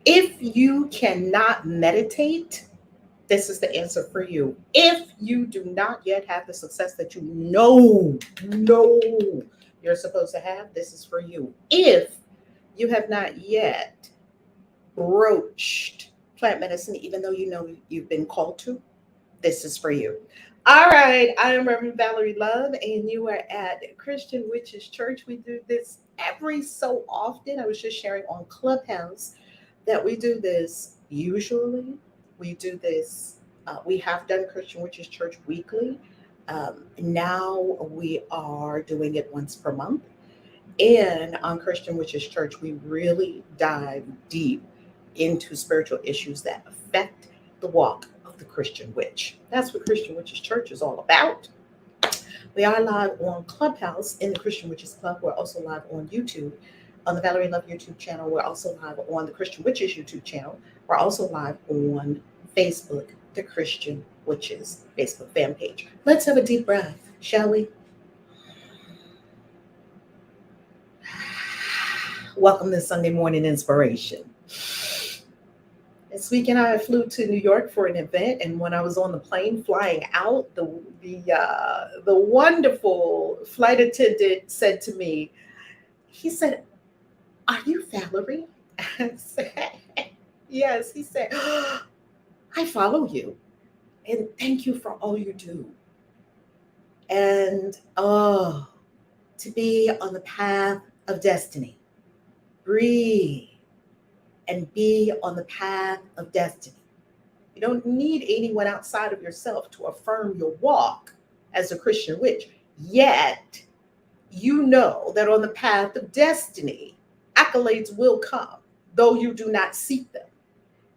If you cannot meditate, this is the answer for you. If you do not yet have the success that you know you're supposed to have, this is for you. If you have not yet broached plant medicine, even though you know you've been called to, this is for you. All right, I am Reverend Valerie Love, and you are at Christian Witches Church. We do this every so often. I was just sharing on Clubhouse that we do this usually. We do this, we have done Christian Witches Church weekly. Now we are doing it once per month. And on Christian Witches Church, we really dive deep into spiritual issues that affect the walk of the Christian witch. That's what Christian Witches Church is all about. We are live on Clubhouse in the Christian Witches Club. We're also live on YouTube, on the Valerie Love YouTube channel. We're also live on the Christian Witches YouTube channel. We're also live on Facebook, the Christian Witches Facebook fan page. Let's have a deep breath, shall we? Welcome to Sunday Morning Inspiration. This weekend I flew to New York for an event, and when I was on the plane flying out, the wonderful flight attendant said to me, he said, "Are you Valerie?" I said, "Yes." He said, "I follow you, and thank you for all you do." And to be on the path of destiny, breathe and be on the path of destiny. You don't need anyone outside of yourself to affirm your walk as a Christian witch. Yet, you know that on the path of destiny, accolades will come, though you do not seek them.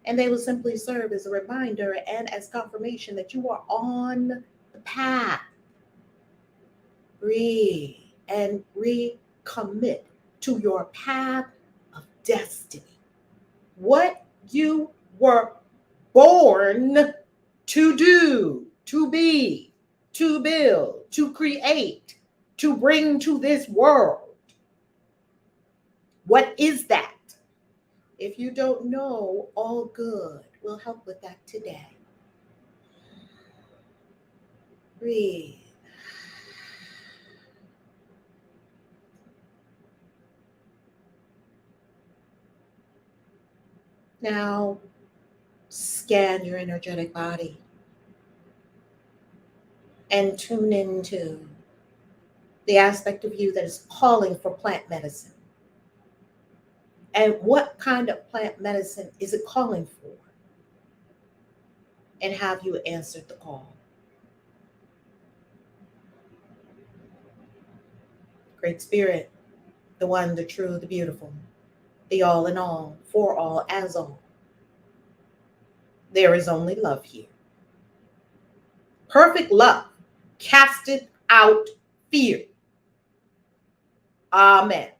And they will simply serve as a reminder and as confirmation that you are on the path. Breathe and recommit to your path of destiny. What you were born to do, to be, to build, to create, to bring to this world. What is that? If you don't know, all good. We'll help with that today. Breathe. Now, scan your energetic body and tune into the aspect of you that is calling for plant medicine. And what kind of plant medicine is it calling for? And have you answered the call? Great Spirit, the one, the true, the beautiful, the all in all, for all, as all. There is only love here. Perfect love casted out fear. Amen.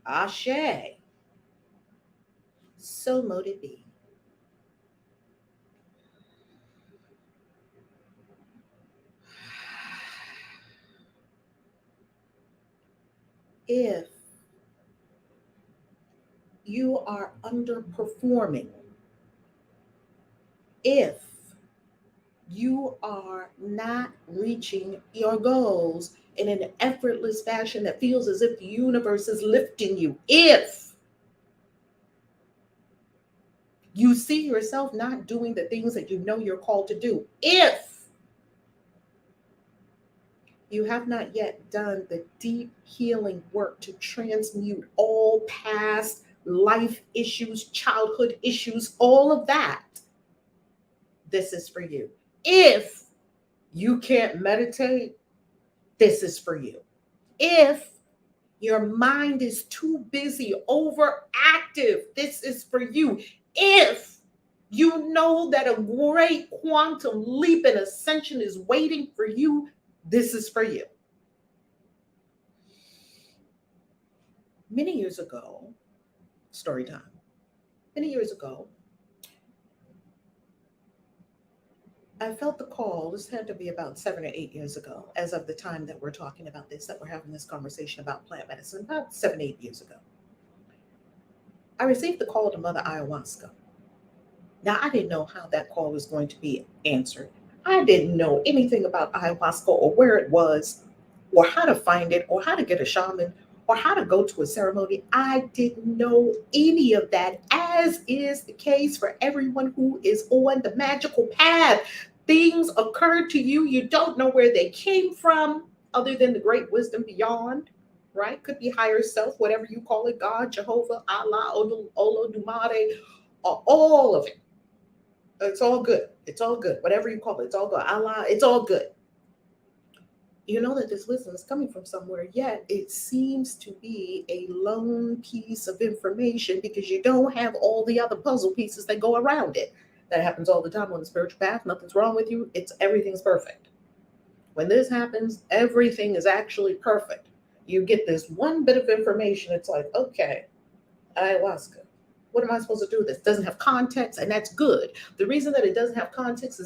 Ashe. So mote it be. If you are underperforming, if you are not reaching your goals in an effortless fashion that feels as if the universe is lifting you, if you see yourself not doing the things that you know you're called to do, if you have not yet done the deep healing work to transmute all past life issues, childhood issues, all of that, this is for you. If you can't meditate, this is for you. If your mind is too busy, overactive, this is for you. If you know that a great quantum leap and ascension is waiting for you, this is for you. Many years ago, story time. Many years ago, I felt the call. This had to be about 7 or 8 years ago, as of the time that we're talking about this, that we're having this conversation about plant medicine, about 7, 8 years ago. I received the call to Mother Ayahuasca. Now, I didn't know how that call was going to be answered. I didn't know anything about ayahuasca or where it was, or how to find it, or how to get a shaman, or how to go to a ceremony. I didn't know any of that, as is the case for everyone who is on the magical path. Things occur to you, you don't know where they came from, other than the great wisdom beyond, right? Could be higher self, whatever you call it, God, Jehovah, Allah, Olodumare, all of it. It's all good. It's all good. Whatever you call it, it's all good. Allah, it's all good. You know that this wisdom is coming from somewhere, yet it seems to be a lone piece of information because you don't have all the other puzzle pieces that go around it. That happens all the time on the spiritual path. Nothing's wrong with you. It's everything's perfect. When this happens, everything is actually perfect. You get this one bit of information. It's like, okay, ayahuasca. What am I supposed to do with this? It doesn't have context, and that's good. The reason that it doesn't have context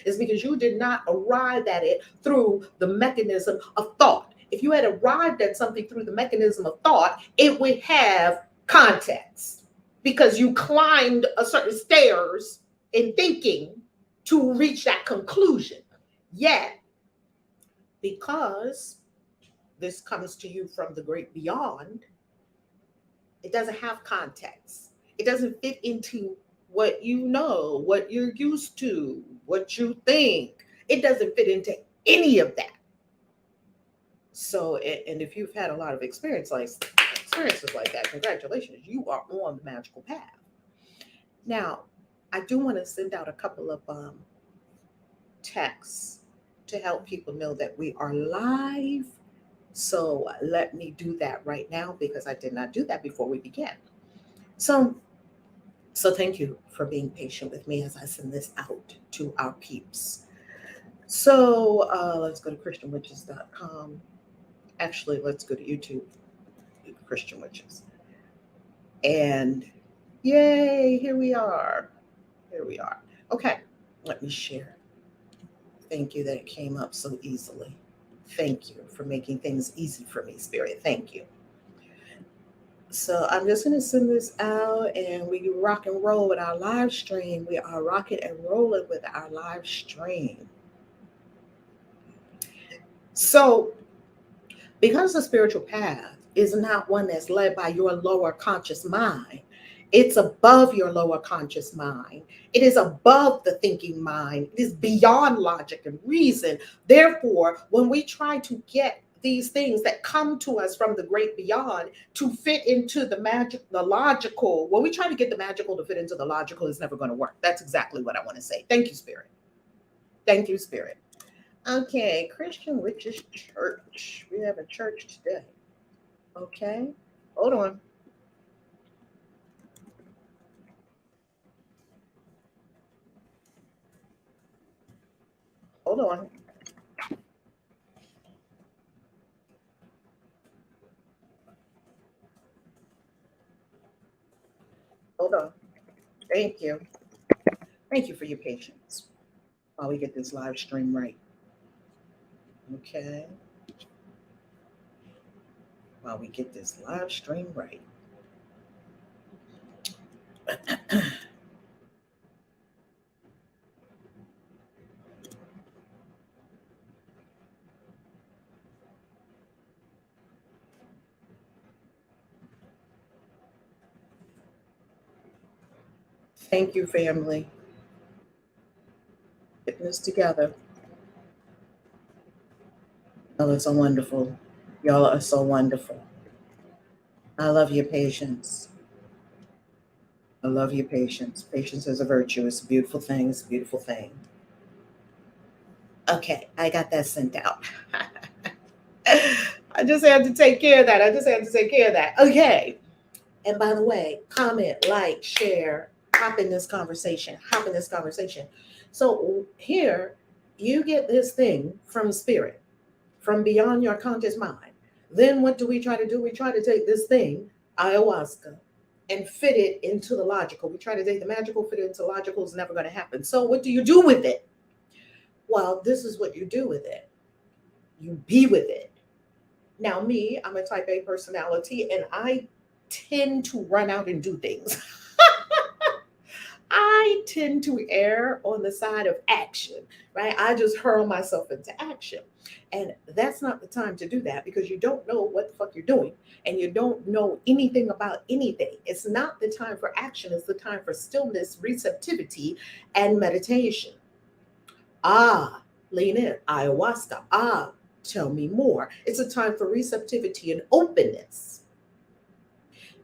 is because you did not arrive at it through the mechanism of thought. If you had arrived at something through the mechanism of thought, it would have context because you climbed a certain stairs in thinking to reach that conclusion. Yet, because this comes to you from the great beyond, it doesn't have context. It doesn't fit into what you know, what you're used to, what you think. It doesn't fit into any of that. So, and if you've had a lot of experiences like that, congratulations, you are on the magical path. Now, I do want to send out a couple of texts to help people know that we are live. So let me do that right now because I did not do that before we began. So thank you for being patient with me as I send this out to our peeps. So let's go to christianwitches.com. Actually, let's go to YouTube, Christian Witches. And yay, here we are. Here we are. Okay, let me share. Thank you that it came up so easily. Thank you for making things easy for me, Spirit. Thank you. So I'm just going to send this out and we rock and roll with our live stream. We are rocking and rolling with our live stream. So, because the spiritual path is not one that's led by your lower conscious mind, it's above your lower conscious mind. It is above the thinking mind. It is beyond logic and reason. Therefore, when we try to get these things that come to us from the great beyond to fit into the logical, when we try to get the magical to fit into the logical, it's never going to work. That's exactly what I want to say. Thank you, Spirit. Thank you, Spirit. Okay, Christian Witches Church. We have a church today. Okay, hold on. Hold on. Hold on. Thank you. Thank you for your patience while we get this live stream right. Okay. While we get this live stream right. Thank you, family. Getting this together. Y'all are so wonderful. Y'all are so wonderful. I love your patience. I love your patience. Patience is a virtue. It's a beautiful thing. It's a beautiful thing. Okay, I got that sent out. I just had to take care of that. Okay. And by the way, comment, like, share, hop in this conversation. So here, you get this thing from spirit, from beyond your conscious mind. Then what do? We try to take this thing, ayahuasca, and fit it into the logical. We try to take the magical, fit it into logical. It's never going to happen. So what do you do with it? Well, this is what you do with it. You be with it. Now, me, I'm a type A personality, and I tend to run out and do things. I tend to err on the side of action, right? I just hurl myself into action. And that's not the time to do that because you don't know what the fuck you're doing and you don't know anything about anything. It's not the time for action, it's the time for stillness, receptivity, and meditation. Ah, lean in, ayahuasca. Ah, tell me more. It's a time for receptivity and openness.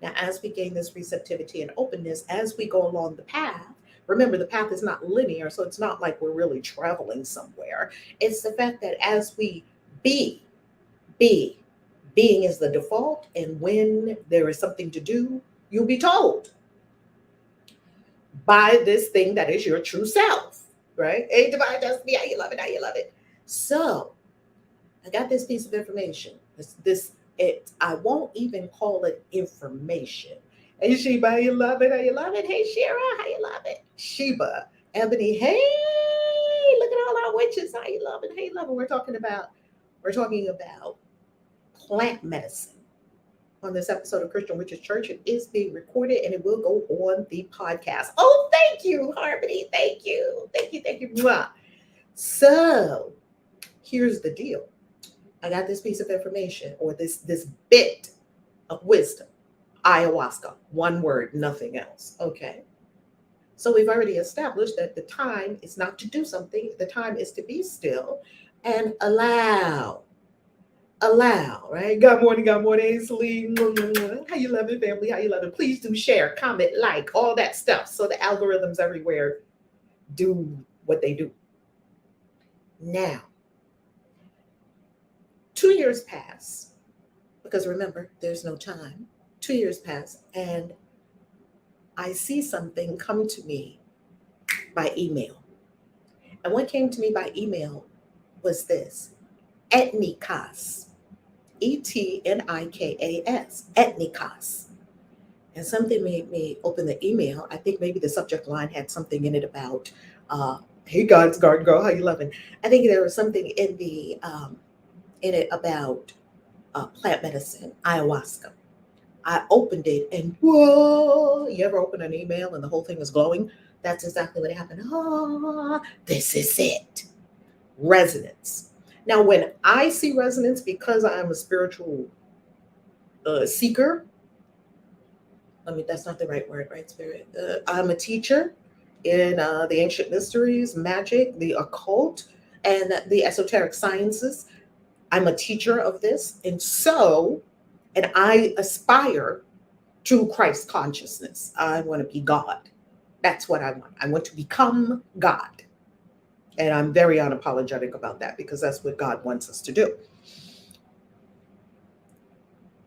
Now, as we gain this receptivity and openness, as we go along the path, remember the path is not linear, so it's not like we're really traveling somewhere. It's the fact that as we be, be, being is the default, and when there is something to do, you'll be told by this thing that is your true self, right? Hey, divine destiny, how you love it, how you love it. So, I got this piece of information. I won't even call it information. Hey Sheba, how you love it? How you love it? Hey Shira, how you love it? Sheba, Ebony, hey, look at all our witches. How you love it? Hey, love it. We're talking about plant medicine on this episode of Christian Witches Church. It is being recorded and it will go on the podcast. Oh, thank you, Harmony. Thank you. Thank you. Thank you. Mwah. So here's the deal. I got this piece of information or this bit of wisdom. Ayahuasca, one word, nothing else. Okay. So we've already established that the time is not to do something. The time is to be still and allow. Allow, right? Good morning, Celine. How you love it, family? How you love it? Please do share, comment, like, all that stuff. So the algorithms everywhere do what they do. Now, 2 years pass, because remember, there's no time. 2 years pass, and I see something come to me by email. And what came to me by email was this: etnikas, Etnikas, etnikas. And something made me open the email. I think maybe the subject line had something in it about, hey, God's garden girl, how you loving? I think there was something in it about plant medicine, ayahuasca. I opened it and whoa, you ever open an email and the whole thing is glowing? That's exactly what happened. Ah, this is it. Resonance. Now, when I see resonance, because I'm a spiritual seeker, I mean, that's not the right word, right, spirit? I'm a teacher in the ancient mysteries, magic, the occult, and the esoteric sciences. I'm a teacher of this. And I aspire to Christ consciousness. I want to be God. That's what I want. I want to become God. And I'm very unapologetic about that because that's what God wants us to do.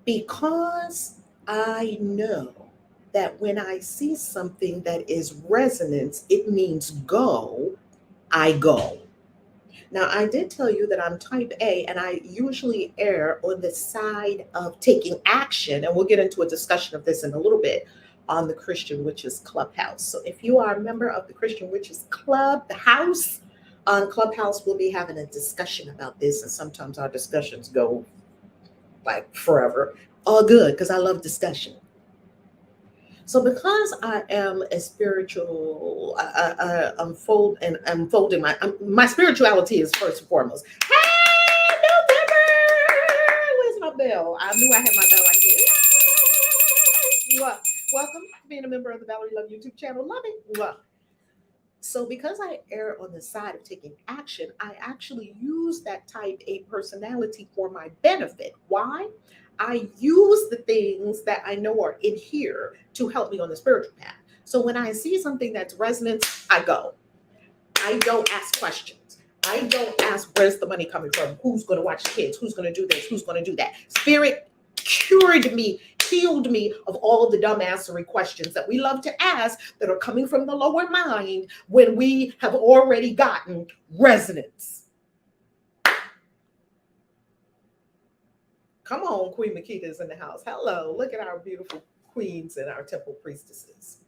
Because I know that when I see something that is resonance, it means go, I go. Now, I did tell you that I'm type A, and I usually err on the side of taking action. And we'll get into a discussion of this in a little bit on the Christian Witches Clubhouse. So if you are a member of the Christian Witches Club, the house on Clubhouse, we'll be having a discussion about this. And sometimes our discussions go like forever. All good, because I love discussion. So because I am a spiritual, unfolding my spirituality is first and foremost. Hey, November! Where's my bell? I knew I had my bell right here. Welcome to being a member of the Valerie Love YouTube channel. Love it. So because I err on the side of taking action, I actually use that type A personality for my benefit. Why? I use the things that I know are in here to help me on the spiritual path. So when I see something that's resonant, I go. I don't ask questions. I don't ask where's the money coming from, who's going to watch the kids, who's going to do this, who's going to do that. Spirit cured me, healed me of all of the dumbassery questions that we love to ask that are coming from the lower mind when we have already gotten resonance. Come on, Queen Makita's in the house. Hello, look at our beautiful queens and our temple priestesses.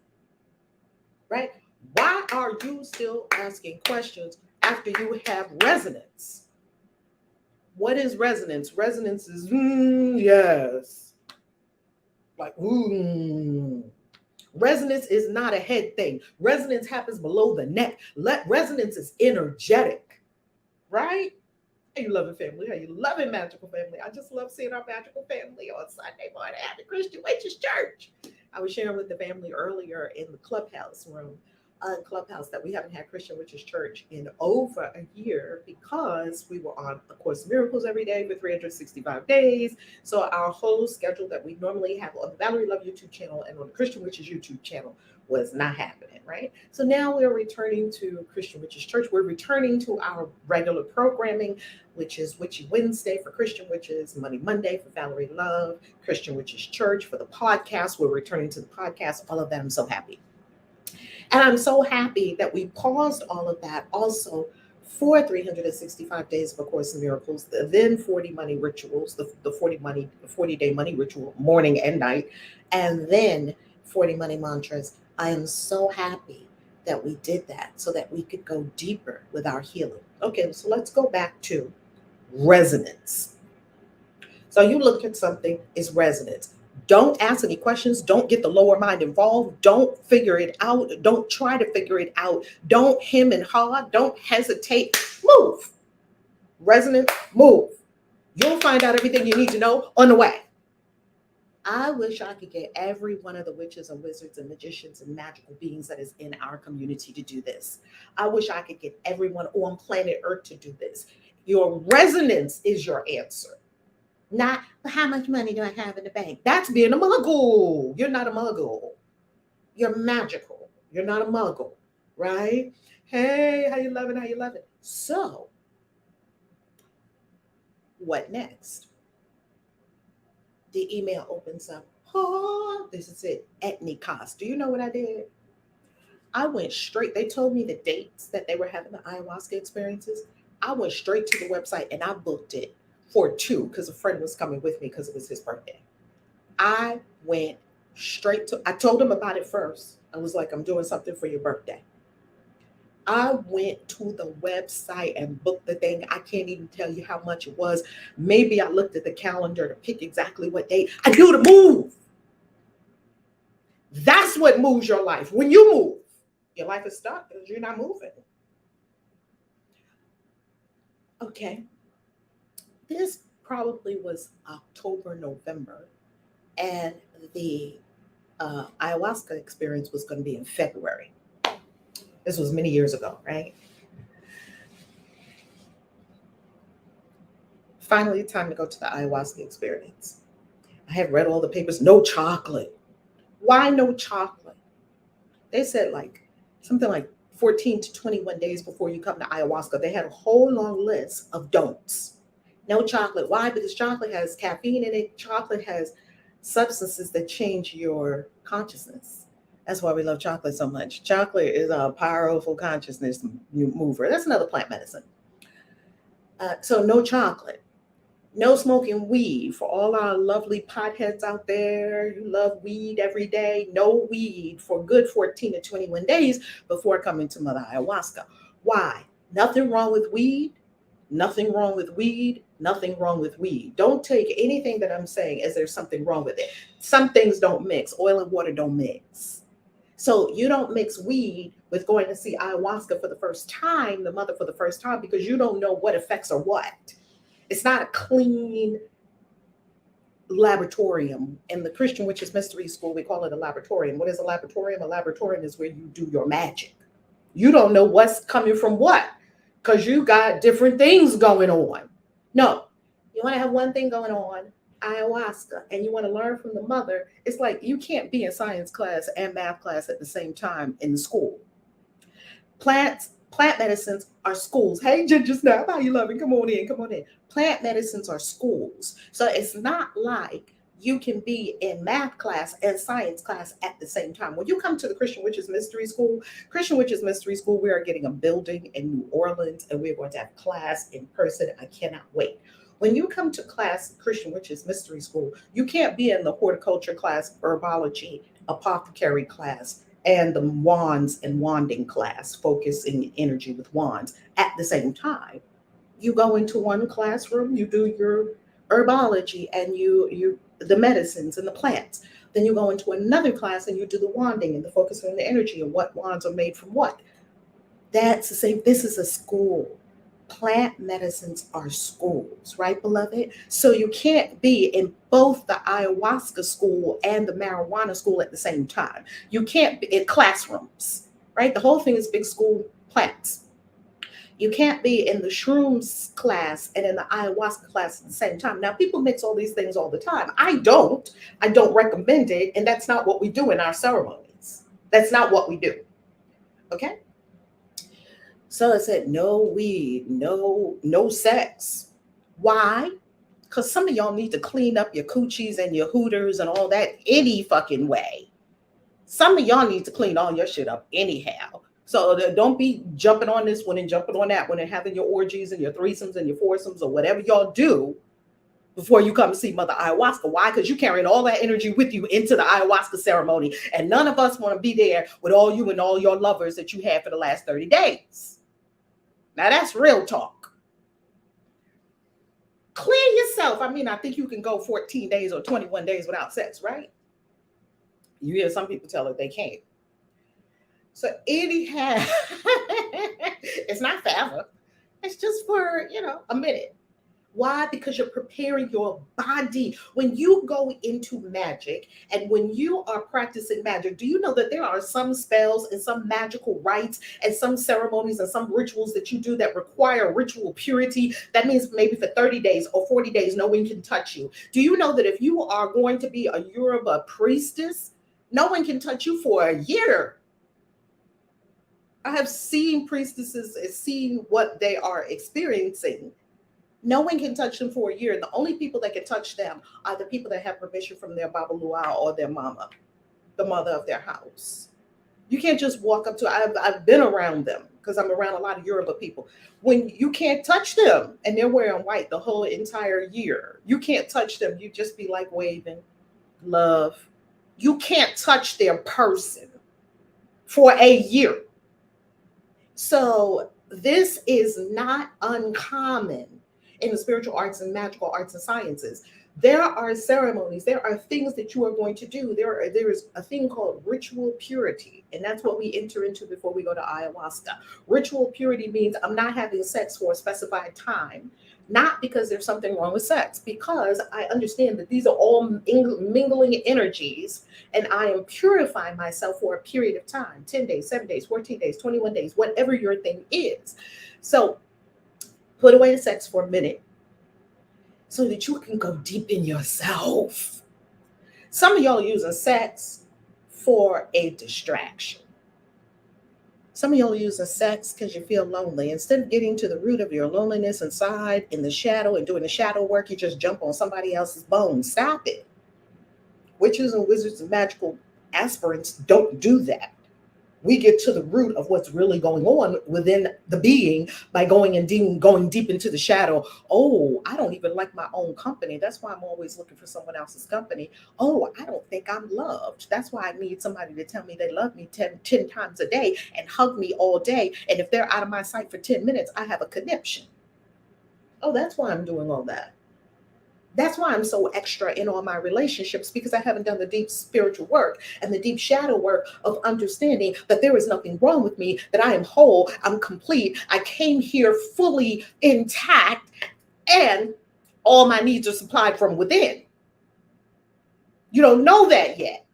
Right? Why are you still asking questions after you have resonance? What is resonance? Resonance is, yes. Like, ooh. Resonance is not a head thing. Resonance happens below the neck. Resonance is energetic, right? How you loving family? How you loving magical family? I just love seeing our magical family on Sunday morning at the Christian Witches Church. I was sharing with the family earlier in the clubhouse room, clubhouse, that we haven't had Christian Witches Church in over a year because we were on A Course in Miracles every day for 365 days. So our whole schedule that we normally have on the Valerie Love YouTube channel and on the Christian Witches YouTube channel was not happening, right? So now we're returning to Christian Witches Church. We're returning to our regular programming, which is Witchy Wednesday for Christian Witches, Money Monday for Valerie Love, Christian Witches Church for the podcast. We're returning to the podcast, all of that. I'm so happy. And I'm so happy that we paused all of that also for 365 days of A Course in Miracles, the then 40 money rituals, the 40-day money ritual, morning and night, and then 40 money mantras. I am so happy that we did that so that we could go deeper with our healing. Okay, so let's go back to resonance. So you look at something, is resonance. Don't ask any questions. Don't get the lower mind involved. Don't figure it out. Don't try to figure it out. Don't hem and haw. Don't hesitate. Move. Resonance, move. You'll find out everything you need to know on the way. I wish I could get every one of the witches and wizards and magicians and magical beings that is in our community to do this. I wish I could get everyone on planet Earth to do this. Your resonance is your answer. Not, how much money do I have in the bank? That's being a muggle. You're not a muggle. You're magical. You're not a muggle, right? Hey, how you loving? How you loving? So, what next? The email opens up. Oh, this is it. At any cost. Do you know what I did? I went straight. They told me the dates that they were having the ayahuasca experiences. I went straight to the website and I booked it for 2 because a friend was coming with me because it was his birthday. I went straight to, I told him about it first. I was like, I'm doing something for your birthday. I went to the website and booked the thing. I can't even tell you how much it was. Maybe I looked at the calendar to pick exactly what date. I knew to move. That's what moves your life. When you move, your life is stuck because you're not moving. Okay. This probably was October, November, and the ayahuasca experience was going to be in February. This was many years ago, right? Finally, time to go to the ayahuasca experience. I had read all the papers. No chocolate. Why no chocolate? They said like something like 14 to 21 days before you come to ayahuasca. They had a whole long list of don'ts. No chocolate. Why? Because chocolate has caffeine in it. Chocolate has substances that change your consciousness. That's why we love chocolate so much. Chocolate is a powerful consciousness mover. That's another plant medicine. So no chocolate. No smoking weed. For all our lovely potheads out there who love weed every day, no weed for good 14 to 21 days before coming to Mother Ayahuasca. Why? Nothing wrong with weed. Nothing wrong with weed. Nothing wrong with weed. Don't take anything that I'm saying as there's something wrong with it. Some things don't mix. Oil and water don't mix. So you don't mix weed with going to see ayahuasca for the first time, the mother for the first time, because you don't know what effects are what. It's not a clean laboratorium. In the Christian Witches Mystery School, we call it a laboratorium. What is a laboratorium? A laboratorium is where you do your magic. You don't know what's coming from what because you got different things going on. No, you want to have one thing going on, ayahuasca, and you want to learn from the mother. It's like you can't be in science class and math class at the same time in school. Plant medicines are schools. Hey, Ginger Snap, how you loving? Come on in, come on in. Plant medicines are schools. So it's not like you can be in math class and science class at the same time. When you come to the Christian Witches Mystery School, we are getting a building in New Orleans and we're going to have class in person. I cannot wait. When you come to class, Christian Witches Mystery School, you can't be in the horticulture class, herbology, apothecary class, and the wands and wanding class, focusing energy with wands at the same time. You go into one classroom, you do your herbology and you the medicines and the plants. Then you go into another class and you do the wanding and the focusing on the energy and what wands are made from what. That's the same. This is a school. Plant medicines are schools, right, beloved? So you can't be in both the ayahuasca school and the marijuana school at the same time. You can't be in classrooms, right? The whole thing is big school plants. You can't be in the shrooms class and in the ayahuasca class at the same time. Now, people mix all these things all the time. I don't. I don't recommend it, and that's not what we do in our ceremonies. That's not what we do. Okay? So I said, no weed, no sex. Why? Because some of y'all need to clean up your coochies and your hooters and all that any fucking way. Some of y'all need to clean all your shit up anyhow. So don't be jumping on this one and jumping on that one and having your orgies and your threesomes and your foursomes or whatever y'all do before you come to see Mother Ayhuasca. Why? Because you carrying all that energy with you into the ayahuasca ceremony. And none of us want to be there with all you and all your lovers that you had for the last 30 days. Now that's real talk. Clear yourself. I mean, I think you can go 14 days or 21 days without sex, right? You hear some people tell it they can't. So anyhow, it's not forever. It's just for, a minute. Why? Because you're preparing your body. When you go into magic and when you are practicing magic, do you know that there are some spells and some magical rites and some ceremonies and some rituals that you do that require ritual purity? That means maybe for 30 days or 40 days, no one can touch you. Do you know that if you are going to be a Yoruba priestess, no one can touch you for a year? I have seen priestesses and seen what they are experiencing. No one can touch them for a year. And the only people that can touch them are the people that have permission from their Babalua or their mama, the mother of their house. You can't just walk up to, I've been around them because I'm around a lot of Yoruba people. When you can't touch them and they're wearing white the whole entire year, you can't touch them. You just be like waving, love. You can't touch their person for a year. So this is not uncommon in the spiritual arts and magical arts and sciences. There are ceremonies, there are things that you are going to do. There is a thing called ritual purity, and that's what we enter into before we go to ayahuasca. Ritual purity means I'm not having sex for a specified time, not because there's something wrong with sex, because I understand that these are all mingling energies, and I am purifying myself for a period of time, 10 days, 7 days, 14 days, 21 days, whatever your thing is. So put away the sex for a minute so that you can go deep in yourself. Some of y'all are using sex for a distraction. Some of y'all are using sex because you feel lonely. Instead of getting to the root of your loneliness inside in the shadow and doing the shadow work, you just jump on somebody else's bones. Stop it. Witches and wizards and magical aspirants don't do that. We get to the root of what's really going on within the being by going deep into the shadow. Oh, I don't even like my own company. That's why I'm always looking for someone else's company. Oh, I don't think I'm loved. That's why I need somebody to tell me they love me 10 times a day and hug me all day. And if they're out of my sight for 10 minutes, I have a conniption. Oh, that's why I'm doing all that. That's why I'm so extra in all my relationships, because I haven't done the deep spiritual work and the deep shadow work of understanding that there is nothing wrong with me, that I am whole, I'm complete. I came here fully intact and all my needs are supplied from within. You don't know that yet.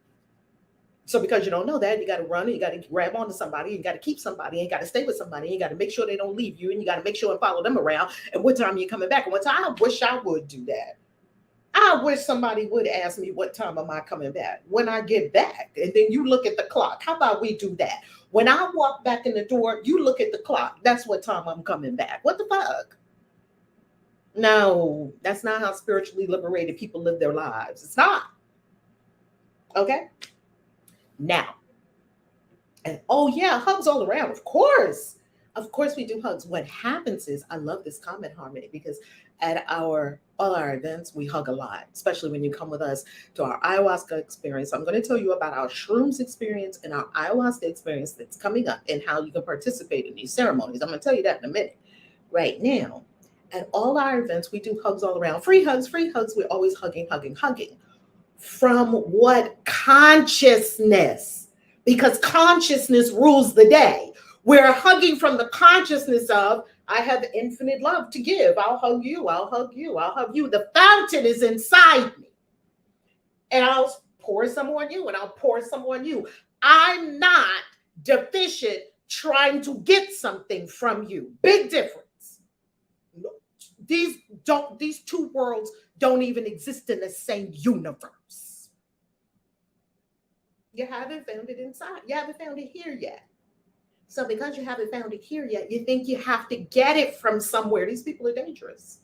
So because you don't know that, you got to run and you got to grab onto somebody, you got to keep somebody, and you got to stay with somebody, and you got to make sure they don't leave you, and you got to make sure and follow them around. And what time are you coming back? And what time? I wish I would do that. I wish somebody would ask me, what time am I coming back? When I get back. And then you look at the clock. How about we do that? When I walk back in the door, you look at the clock. That's what time I'm coming back. What the fuck? No, that's not how spiritually liberated people live their lives. It's not. Okay? Now. And oh yeah, hugs all around. Of course. Of course we do hugs. What happens is, I love this comment, Harmony, because at all our events, we hug a lot, especially when you come with us to our ayahuasca experience. I'm going to tell you about our shrooms experience and our ayahuasca experience that's coming up and how you can participate in these ceremonies. I'm going to tell you that in a minute. Right now, at all our events, we do hugs all around. Free hugs, free hugs. We're always hugging, hugging, hugging. from what? Consciousness. Because consciousness rules the day. We're hugging from the consciousness of, I have infinite love to give. I'll hug you. I'll hug you. I'll hug you. The fountain is inside me. And I'll pour some on you and I'll pour some on you. I'm not deficient trying to get something from you. Big difference. These two worlds don't even exist in the same universe. You haven't found it inside. You haven't found it here yet. So because you haven't found it here yet, you think you have to get it from somewhere. These people are dangerous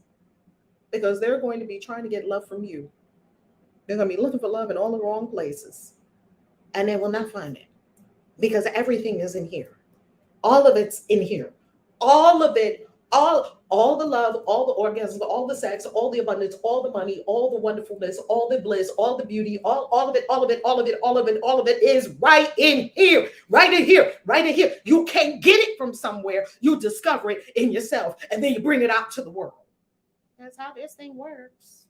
because they're going to be trying to get love from you. They're going to be looking for love in all the wrong places, and they will not find it because everything is in here. All of it's in here. All of it, all the love, all the orgasms, all the sex, all the abundance, all the money, all the wonderfulness, all the bliss, all the beauty, all of it, all of it, all of it, all of it, all of it is right in here, right in here, right in here. You can't get it from somewhere. You discover it in yourself, and then you bring it out to the world. That's how this thing works.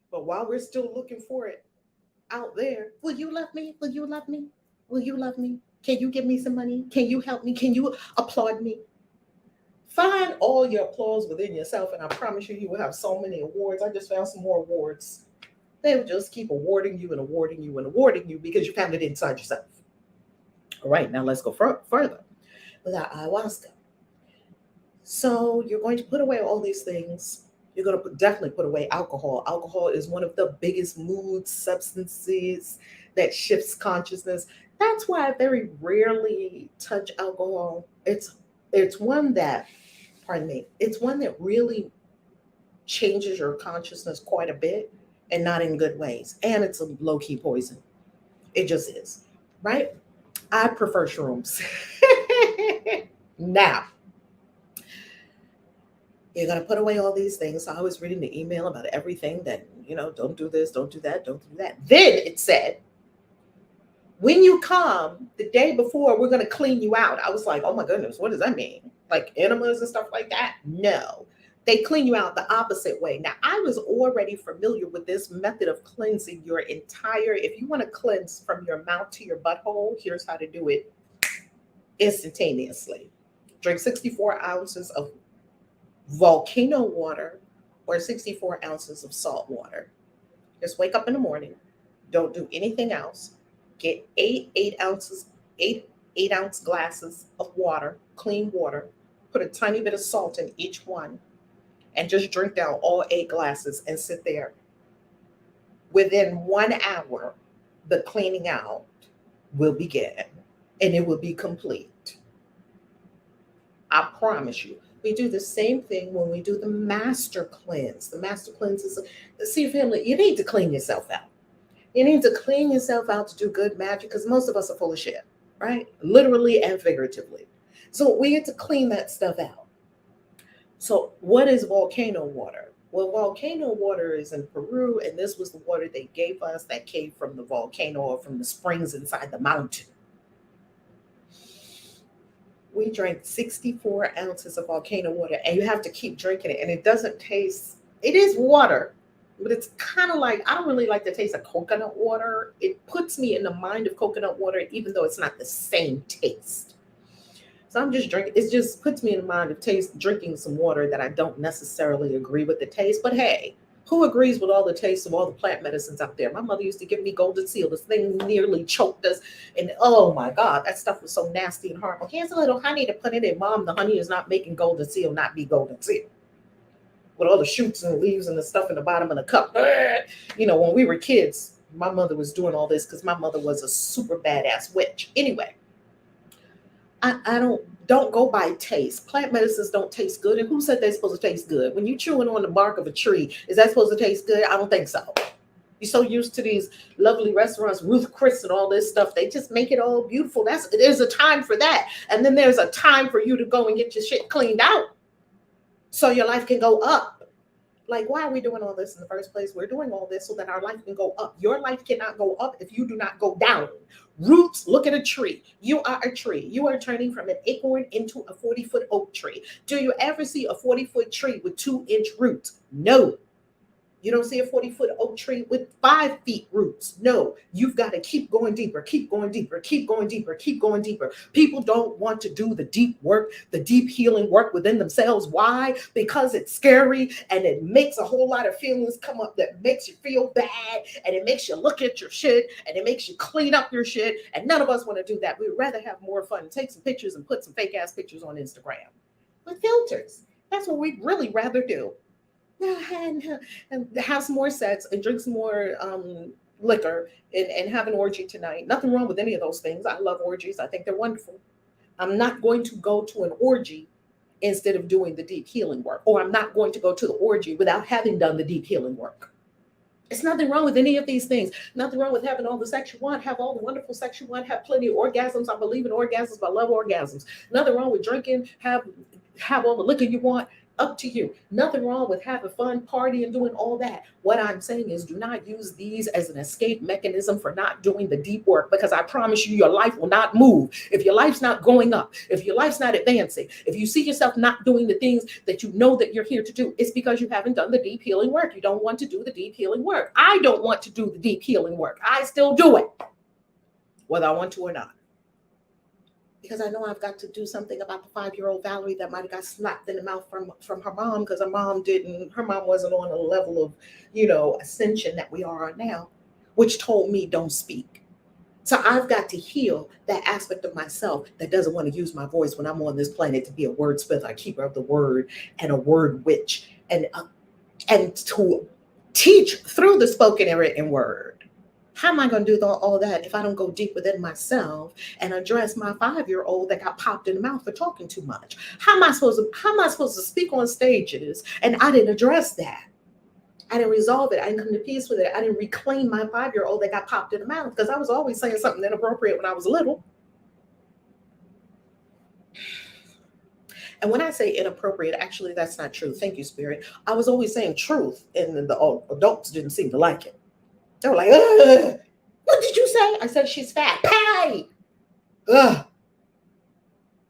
But while we're still looking for it out there, will you love me? Will you love me? Will you love me? Can you give me some money? Can you help me? Can you applaud me? Find all your applause within yourself, and I promise you, you will have so many awards. I just found some more awards. They will just keep awarding you and awarding you and awarding you because you found it inside yourself. All right, now let's go further with our ayahuasca. So you're going to put away all these things. You're going to definitely put away alcohol. Alcohol is one of the biggest mood substances that shifts consciousness. That's why I very rarely touch alcohol. It's one that, pardon me, it's one that really changes your consciousness quite a bit and not in good ways. And it's a low-key poison. It just is, right? I prefer shrooms. Now, you're going to put away all these things. I was reading the email about everything that, don't do this, don't do that, don't do that. Then it said, when you come the day before, we're going to clean you out. I was like, oh my goodness, what does that mean? Like enemas and stuff like that? No, they clean you out the opposite way. Now, I was already familiar with this method of cleansing your entire, if you want to cleanse from your mouth to your butthole, here's how to do it instantaneously. Drink 64 ounces of volcano water or 64 ounces of salt water. Just wake up in the morning. Don't do anything else. Get eight ounce glasses of water, clean water. Put a tiny bit of salt in each one and just drink down all 8 glasses and sit there. Within 1 hour, the cleaning out will begin and it will be complete. I promise you. We do the same thing when we do the master cleanse. The master cleanse is, see, family, you need to clean yourself out. You need to clean yourself out to do good magic because most of us are full of shit, right? Literally and figuratively. So we get to clean that stuff out. So what is volcano water? Well, volcano water is in Peru, and this was the water they gave us that came from the volcano or from the springs inside the mountain. We drank 64 ounces of volcano water, and you have to keep drinking it. And it doesn't taste, it is water, but it's kind of like, I don't really like the taste of coconut water. It puts me in the mind of coconut water, even though it's not the same taste. So I'm just drinking, it just puts me in the mind of drinking some water that I don't necessarily agree with the taste. But hey, who agrees with all the tastes of all the plant medicines out there? My mother used to give me golden seal. This thing nearly choked us. And oh my God, that stuff was so nasty and harmful. Here's a little honey to put in it. Mom, the honey is not making golden seal not be golden seal. With all the shoots and leaves and the stuff in the bottom of the cup. When we were kids, my mother was doing all this because my mother was a super badass witch. Anyway, I don't go by taste. Plant medicines don't taste good. And who said they're supposed to taste good? When you're chewing on the bark of a tree, is that supposed to taste good? I don't think so. You're so used to these lovely restaurants, Ruth Chris and all this stuff. They just make it all beautiful. There's a time for that. And then there's a time for you to go and get your shit cleaned out so your life can go up. Like, why are we doing all this in the first place? We're doing all this so that our life can go up. Your life cannot go up if you do not go down. Roots, look at a tree. You are a tree. You are turning from an acorn into a 40-foot oak tree. Do you ever see a 40-foot tree with 2-inch roots? No. You don't see a 40-foot oak tree with 5 feet roots. No, you've got to keep going deeper, keep going deeper, keep going deeper, keep going deeper. People don't want to do the deep work, the deep healing work within themselves. Why? Because it's scary and it makes a whole lot of feelings come up that makes you feel bad, and it makes you look at your shit, and it makes you clean up your shit. And none of us want to do that. We'd rather have more fun, take some pictures and put some fake ass pictures on Instagram with filters. That's what we'd really rather do. And have some more sex and drink some more liquor and have an orgy tonight. Nothing wrong with any of those things. I love orgies. I think they're wonderful. I'm not going to go to an orgy instead of doing the deep healing work, or I'm not going to go to the orgy without having done the deep healing work. It's nothing wrong with any of these things. Nothing wrong with having all the sex you want, have all the wonderful sex you want, have plenty of orgasms. I believe in orgasms. I love orgasms. Nothing wrong with drinking, have all the liquor you want. Up to you. Nothing wrong with having fun, party, and doing all that. What I'm saying is, do not use these as an escape mechanism for not doing the deep work, because I promise you, your life will not move. If your life's not going up, if your life's not advancing, if you see yourself not doing the things that you know that you're here to do, it's because you haven't done the deep healing work. You don't want to do the deep healing work. I don't want to do the deep healing work. I still do it, whether I want to or not. Because I know I've got to do something about the 5-year-old Valerie that might have got slapped in the mouth from her mom, because her mom wasn't on a level of, ascension that we are on now, which told me don't speak. So I've got to heal that aspect of myself that doesn't want to use my voice when I'm on this planet to be a wordsmith, a keeper of the word, and a word witch, and to teach through the spoken and written word. How am I going to do all that if I don't go deep within myself and address my 5-year-old that got popped in the mouth for talking too much? How am I supposed to speak on stages and I didn't address that? I didn't resolve it. I didn't come to peace with it. I didn't reclaim my 5-year-old that got popped in the mouth, because I was always saying something inappropriate when I was little. And when I say inappropriate, actually, that's not true. Thank you, Spirit. I was always saying truth, and the adults didn't seem to like it. They were like, ugh, what did you say? I said she's fat. Pay! Ugh.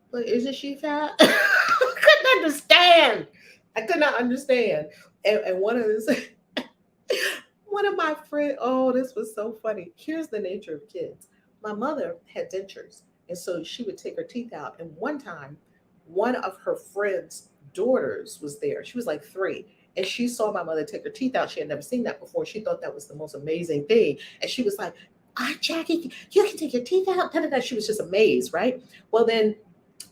But isn't she fat? I couldn't understand. I could not understand. And one of my friends, oh, this was so funny. Here's the nature of kids. My mother had dentures, and so she would take her teeth out. And one time, one of her friend's daughters was there. She was like 3. And she saw my mother take her teeth out. She had never seen that before. She thought that was the most amazing thing. And she was like, Jackie, you can take your teeth out. She was just amazed, right? Well, then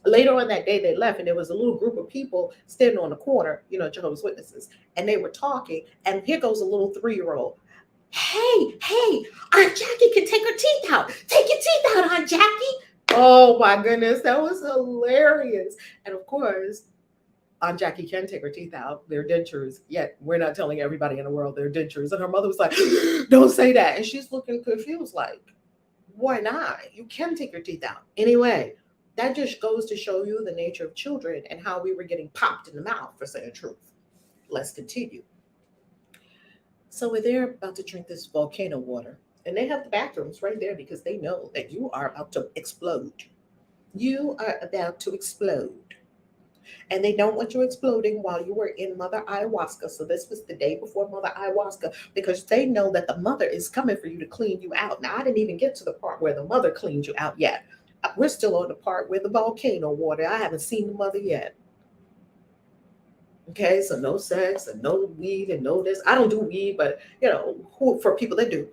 later on that day, they left, and there was a little group of people standing on the corner, Jehovah's Witnesses. And they were talking. And here goes a little 3-year-old. Hey, Aunt Jackie can take her teeth out. Take your teeth out, Aunt Jackie. Oh, my goodness. That was hilarious. And of course, Aunt Jackie can take her teeth out. They're dentures, yet we're not telling everybody in the world they're dentures. And her mother was like, don't say that. And she's looking confused, like, why not? You can take your teeth out. Anyway, that just goes to show you the nature of children and how we were getting popped in the mouth for saying truth. Let's continue. So they're about to drink this volcano water, and they have the bathrooms right there because they know that you are about to explode. You are about to explode. And they don't want you exploding while you were in Mother Ayahuasca. So this was the day before Mother Ayahuasca, because they know that the mother is coming for you to clean you out. Now, I didn't even get to the part where the mother cleans you out yet. We're still on the part where the volcano water. I haven't seen the mother yet. Okay, so no sex and no weed and no this. I don't do weed, but for people that do,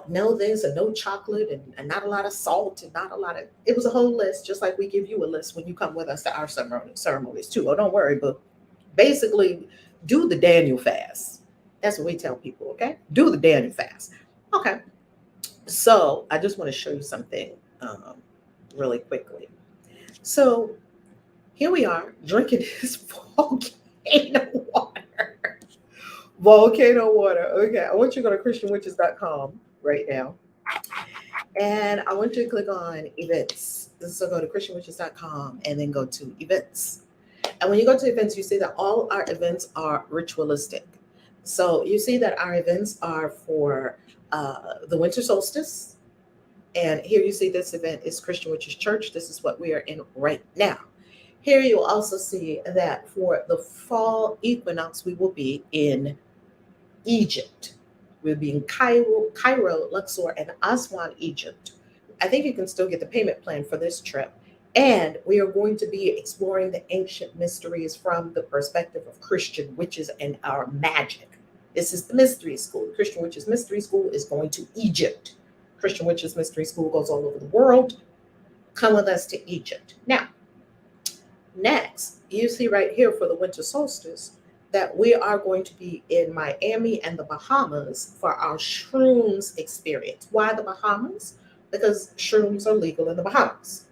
no this and no chocolate and not a lot of salt and not a lot of. It was a whole list, just like we give you a list when you come with us to our ceremonies too. Oh, don't worry, but basically, do the Daniel fast. That's what we tell people. Okay, do the Daniel fast. Okay, so I just want to show you something really quickly. So here we are drinking this volcano water. Volcano water. Okay, I want you to go to christianwitches.com right now. And I want you to click on events. So go to christianwitches.com and then go to events. And when you go to events, you see that all our events are ritualistic. So you see that our events are for the winter solstice. And here you see this event is Christian Witches Church. This is what we are in right now. Here you will also see that for the fall equinox, we will be in Egypt. We'll be in Cairo, Luxor, and Aswan, Egypt. I think you can still get the payment plan for this trip. And we are going to be exploring the ancient mysteries from the perspective of Christian witches and our magic. This is the mystery school. Christian Witches Mystery School is going to Egypt. Christian Witches Mystery School goes all over the world. Come with us to Egypt. Now, next, you see right here for the winter solstice that we are going to be in Miami and the Bahamas for our shrooms experience. Why the Bahamas? Because shrooms are legal in the Bahamas.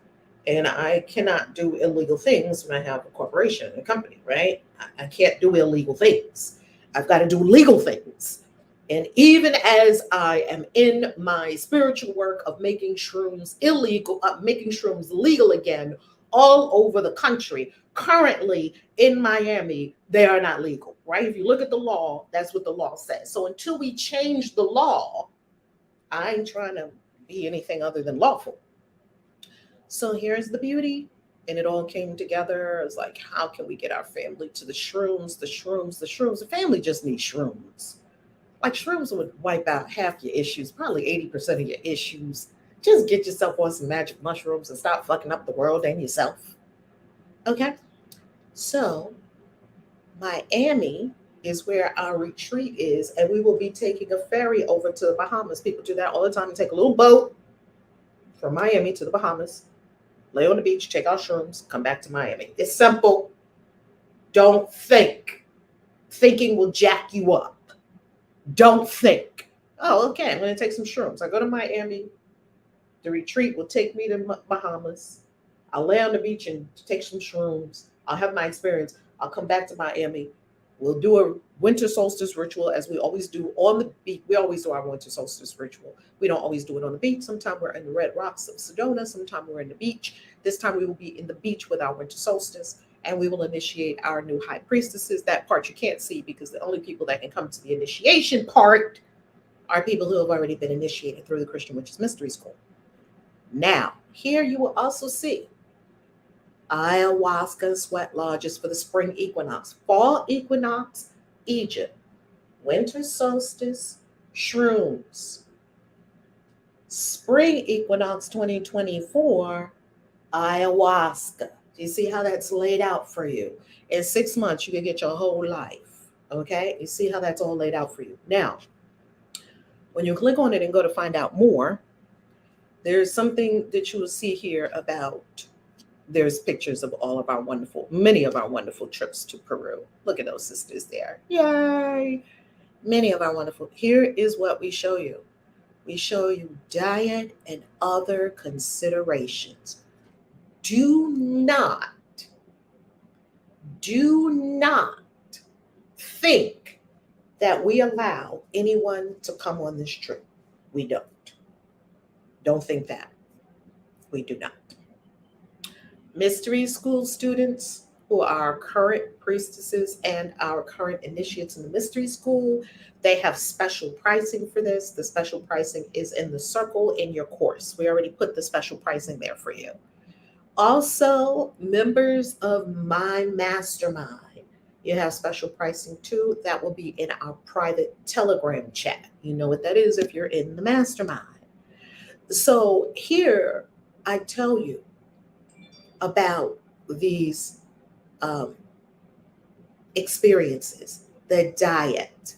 And I cannot do illegal things when I have a corporation and a company, right? I can't do illegal things. I've got to do legal things. And even as I am in my spiritual work of making shrooms illegal, making shrooms legal again all over the country, currently in Miami, they are not legal, right? If you look at the law, that's what the law says. So until we change the law, I ain't trying to be anything other than lawful. So here's the beauty. And it all came together. It's like, how can we get our family to the shrooms, the shrooms, the shrooms? The family just needs shrooms. Like shrooms would wipe out half your issues, probably 80% of your issues. Just get yourself on some magic mushrooms and stop fucking up the world and yourself. Okay? So, Miami is where our retreat is, and we will be taking a ferry over to the Bahamas. People do that all the time and take a little boat from Miami to the Bahamas, lay on the beach, take our shrooms, come back to Miami. It's simple. Don't think. Thinking will jack you up. Don't think. Oh, okay, I'm going to take some shrooms. I go to Miami. The retreat will take me to Bahamas. I'll lay on the beach and take some shrooms. I'll have my experience. I'll come back to Miami. We'll do a winter solstice ritual as we always do on the beach. We always do our winter solstice ritual. We don't always do it on the beach. Sometimes we're in the red rocks of Sedona. Sometimes we're in the beach. This time we will be in the beach with our winter solstice, and we will initiate our new high priestesses. That part you can't see because the only people that can come to the initiation part are people who have already been initiated through the Christian Witches Mystery School. Now, here you will also see ayahuasca sweat lodges for the spring equinox, fall equinox, Egypt, winter solstice, shrooms, spring equinox 2024, ayahuasca. Do you see how that's laid out for you? In 6 months, you can get your whole life. Okay? You see how that's all laid out for you. Now, when you click on it and go to find out more, there's something that you will see here about, there's pictures of all of our wonderful, many of our wonderful trips to Peru. Look at those sisters there. Yay. Many of our wonderful, here is what we show you. We show you diet and other considerations. Do not think that we allow anyone to come on this trip. We don't. Don't think that. We do not. Mystery school students who are current priestesses and our current initiates in the mystery school, they have special pricing for this. The special pricing is in the circle in your course. We already put the special pricing there for you. Also, members of my mastermind, you have special pricing too. That will be in our private Telegram chat. You know what that is if you're in the mastermind. So here I tell you about these experiences, the diet,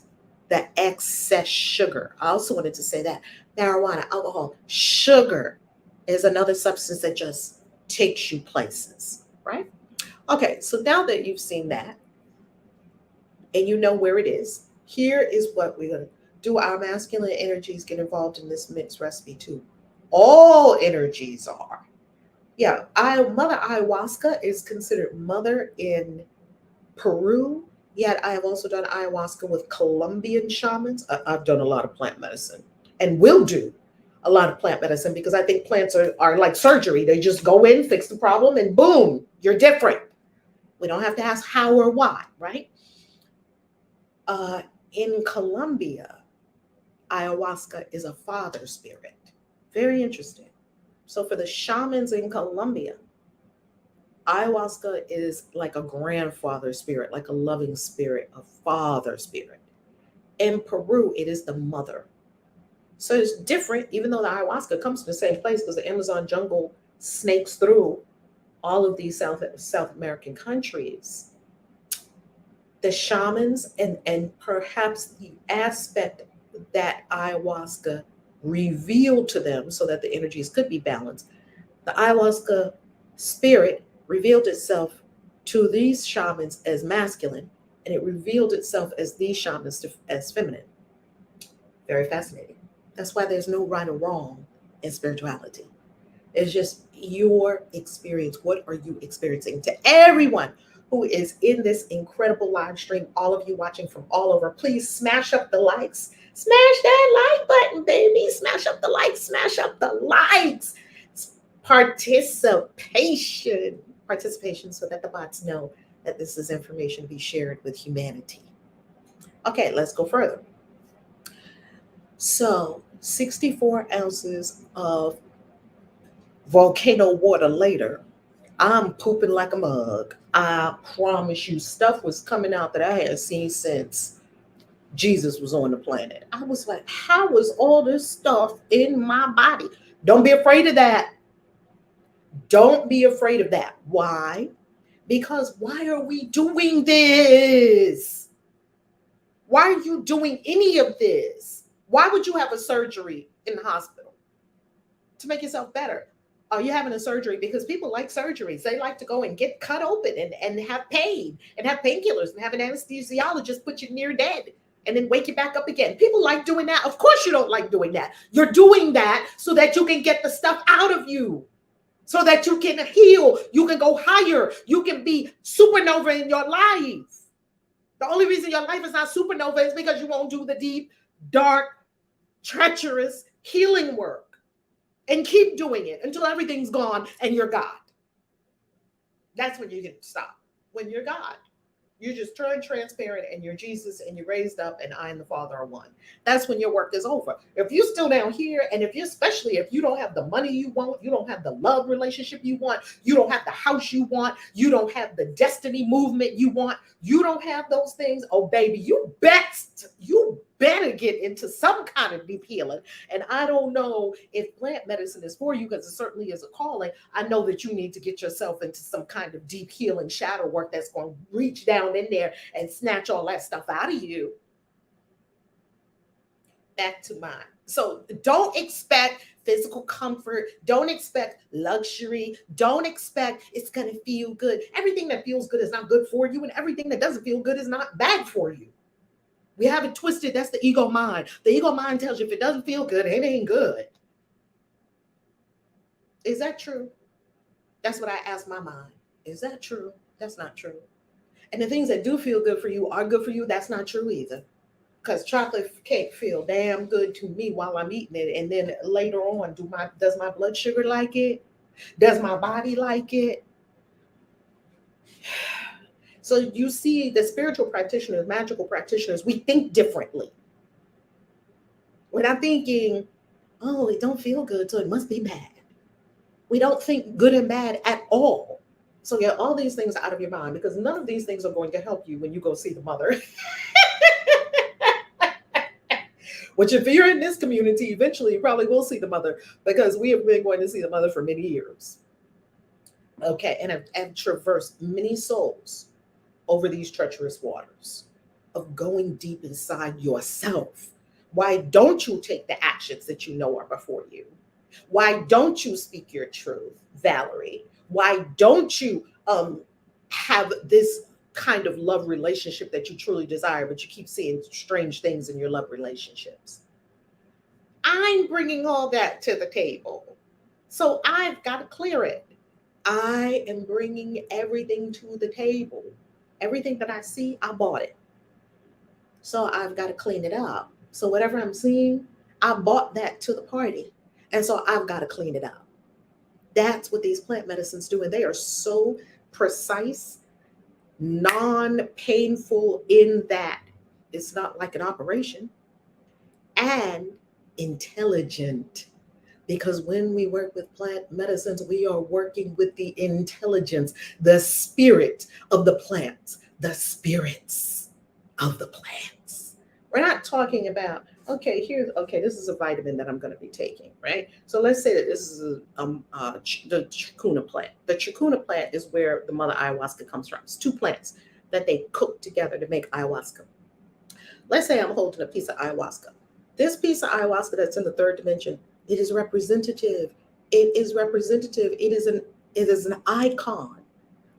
the excess sugar. I also wanted to say that marijuana, alcohol, sugar is another substance that just takes you places, right? Okay, so now that you've seen that and you know where it is, here is what we're going to do. Our masculine energies get involved in this mixed recipe too. All energies are. Yeah, Mother Ayhuasca is considered mother in Peru, yet I have also done ayahuasca with Colombian shamans. I've done a lot of plant medicine and will do a lot of plant medicine because I think plants are like surgery. They just go in, fix the problem, and boom, you're different. We don't have to ask how or why, right? In Colombia, ayahuasca is a father spirit. Very interesting. So for the shamans in Colombia, ayahuasca is like a grandfather spirit, like a loving spirit, a father spirit. In Peru, it is the mother. So it's different, even though the ayahuasca comes from the same place because the Amazon jungle snakes through all of these South American countries. The shamans and perhaps the aspect that ayahuasca revealed to them so that the energies could be balanced. The ayahuasca spirit revealed itself to these shamans as masculine, and it revealed itself as these shamans as feminine. Very fascinating. That's why there's no right or wrong in spirituality. It's just your experience. What are you experiencing? To everyone who is in this incredible live stream, all of you watching from all over, please smash up the likes. Smash that like button, baby. Smash up the likes. Smash up the likes. Participation. Participation so that the bots know that this is information to be shared with humanity. Okay, let's go further. So 64 ounces of volcano water later, I'm pooping like a mug. I promise you, stuff was coming out that I hadn't seen since Jesus was on the planet. I was like, how was all this stuff in my body? Don't be afraid of that. Don't be afraid of that. Why? Because why are we doing this? Why are you doing any of this? Why would you have a surgery in the hospital? To make yourself better. Are you having a surgery? Because people like surgeries. They like to go and get cut open and have pain and have painkillers and have an anesthesiologist put you near dead and then wake you back up again. People like doing that. Of course you don't like doing that. You're doing that so that you can get the stuff out of you, so that you can heal. You can go higher. You can be supernova in your life. The only reason your life is not supernova is because you won't do the deep, dark, treacherous healing work. And keep doing it until everything's gone and you're God. That's when you get to stop. When you're God. You just turn transparent and you're Jesus and you're raised up and I and the Father are one. That's when your work is over. If you're still down here, and especially if you don't have the money you want, you don't have the love relationship you want, you don't have the house you want, you don't have the destiny movement you want, you don't have those things, oh baby, you better get into some kind of deep healing. And I don't know if plant medicine is for you, because it certainly is a calling. I know that you need to get yourself into some kind of deep healing shadow work that's going to reach down in there and snatch all that stuff out of you. Back to mine. So don't expect physical comfort. Don't expect luxury. Don't expect it's going to feel good. Everything that feels good is not good for you, and everything that doesn't feel good is not bad for you. We have it twisted. That's the ego mind. The ego mind tells you if it doesn't feel good, it ain't good. Is that true? That's what I ask my mind. Is that true? That's not true. And the things that do feel good for you are good for you. That's not true either. Because chocolate cake feel damn good to me while I'm eating it. And then later on, does my blood sugar like it? Does my body like it? So you see, the spiritual practitioners, magical practitioners, we think differently. We're not thinking, oh, it don't feel good, so it must be bad. We don't think good and bad at all. So get all these things out of your mind, because none of these things are going to help you when you go see the mother. Which, if you're in this community, eventually you probably will see the mother, because we have been going to see the mother for many years. Okay, and have traversed many souls over these treacherous waters of going deep inside yourself. Why don't you take the actions that you know are before you? Why don't you speak your truth, Valerie? Why don't you have this kind of love relationship that you truly desire, but you keep seeing strange things in your love relationships? I'm bringing all that to the table. So I've got to clear it. I am bringing everything to the table. Everything that I see, I bought it. So I've got to clean it up. So whatever I'm seeing, I bought that to the party. And so I've got to clean it up. That's what these plant medicines do. And they are so precise, non-painful in that it's not like an operation, and intelligent. Because when we work with plant medicines, we are working with the intelligence, the spirit of the plants, the spirits of the plants. We're not talking about, okay, this is a vitamin that I'm going to be taking, right? So let's say that this is the chacuna plant. The chacuna plant is where the mother ayahuasca comes from. It's two plants that they cook together to make ayahuasca. Let's say I'm holding a piece of ayahuasca. This piece of ayahuasca that's in the third dimension, it is representative. It is representative. It is an icon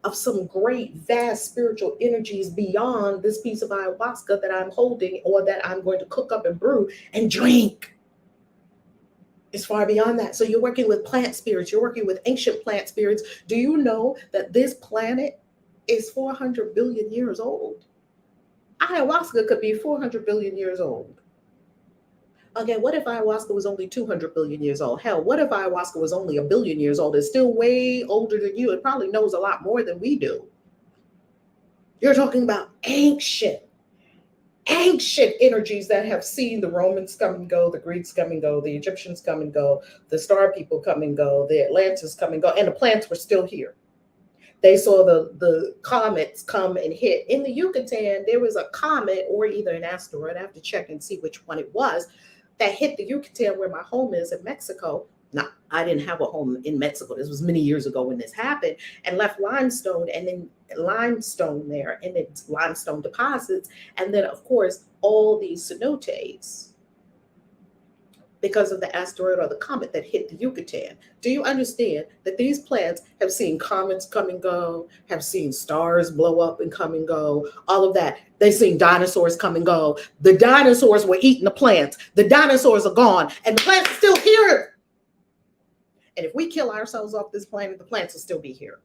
of some great, vast spiritual energies beyond this piece of ayahuasca that I'm holding or that I'm going to cook up and brew and drink. It's far beyond that. So you're working with plant spirits, you're working with ancient plant spirits. Do you know that this planet is 400 billion years old? Ayahuasca could be 400 billion years old. Okay, what if ayahuasca was only 200 billion years old? Hell, what if ayahuasca was only a billion years old? It's still way older than you. It probably knows a lot more than we do. You're talking about ancient energies that have seen the Romans come and go, the Greeks come and go, the Egyptians come and go, the star people come and go, the Atlantis come and go, and the plants were still here. They saw the comets come and hit. In the Yucatan, there was a comet or either an asteroid, I have to check and see which one it was, that hit the Yucatan where my home is in Mexico. Now, I didn't have a home in Mexico. This was many years ago when this happened, and left limestone and then limestone there, and it's limestone deposits. And then, of course, all these cenotes because of the asteroid or the comet that hit the Yucatan. Do you understand that these plants have seen comets come and go, have seen stars blow up and come and go, all of that? They've seen dinosaurs come and go. The dinosaurs were eating the plants. The dinosaurs are gone, and the plants are still here. And if we kill ourselves off this planet, the plants will still be here.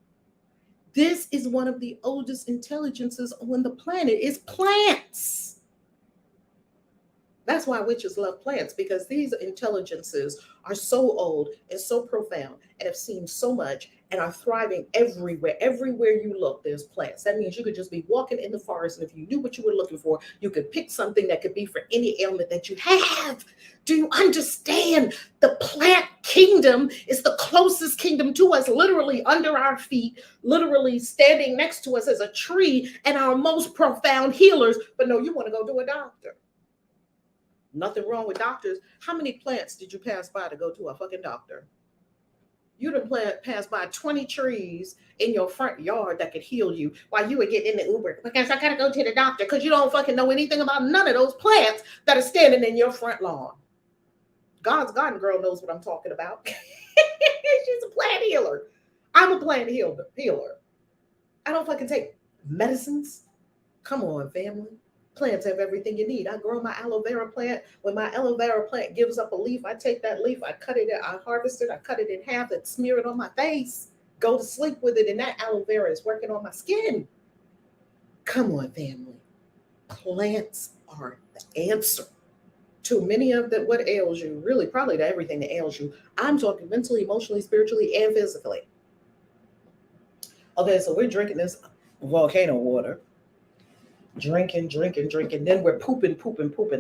This is one of the oldest intelligences on the planet, is plants. That's why witches love plants, because these intelligences are so old and so profound and have seen so much and are thriving everywhere. Everywhere you look, there's plants. That means you could just be walking in the forest, and if you knew what you were looking for, you could pick something that could be for any ailment that you have. Do you understand? The plant kingdom is the closest kingdom to us, literally under our feet, literally standing next to us as a tree, and our most profound healers. But no, you want to go to a doctor. Nothing wrong with doctors. How many plants did you pass by to go to a fucking doctor? You done passed by 20 trees in your front yard that could heal you while you were getting in the Uber. Because I gotta go to the doctor, because you don't fucking know anything about none of those plants that are standing in your front lawn. God's garden girl knows what I'm talking about. She's a plant healer. I'm a plant healer. I don't fucking take medicines. Come on, family. Plants have everything you need. I grow my aloe vera plant. When my aloe vera plant gives up a leaf, I take that leaf, I cut it, I harvest it, I cut it in half and smear it on my face, go to sleep with it, and that aloe vera is working on my skin. Come on, family. Plants are the answer to many of the what ails you, really probably to everything that ails you. I'm talking mentally, emotionally, spiritually, and physically. Okay, so we're drinking this volcano water. Drinking. Then we're pooping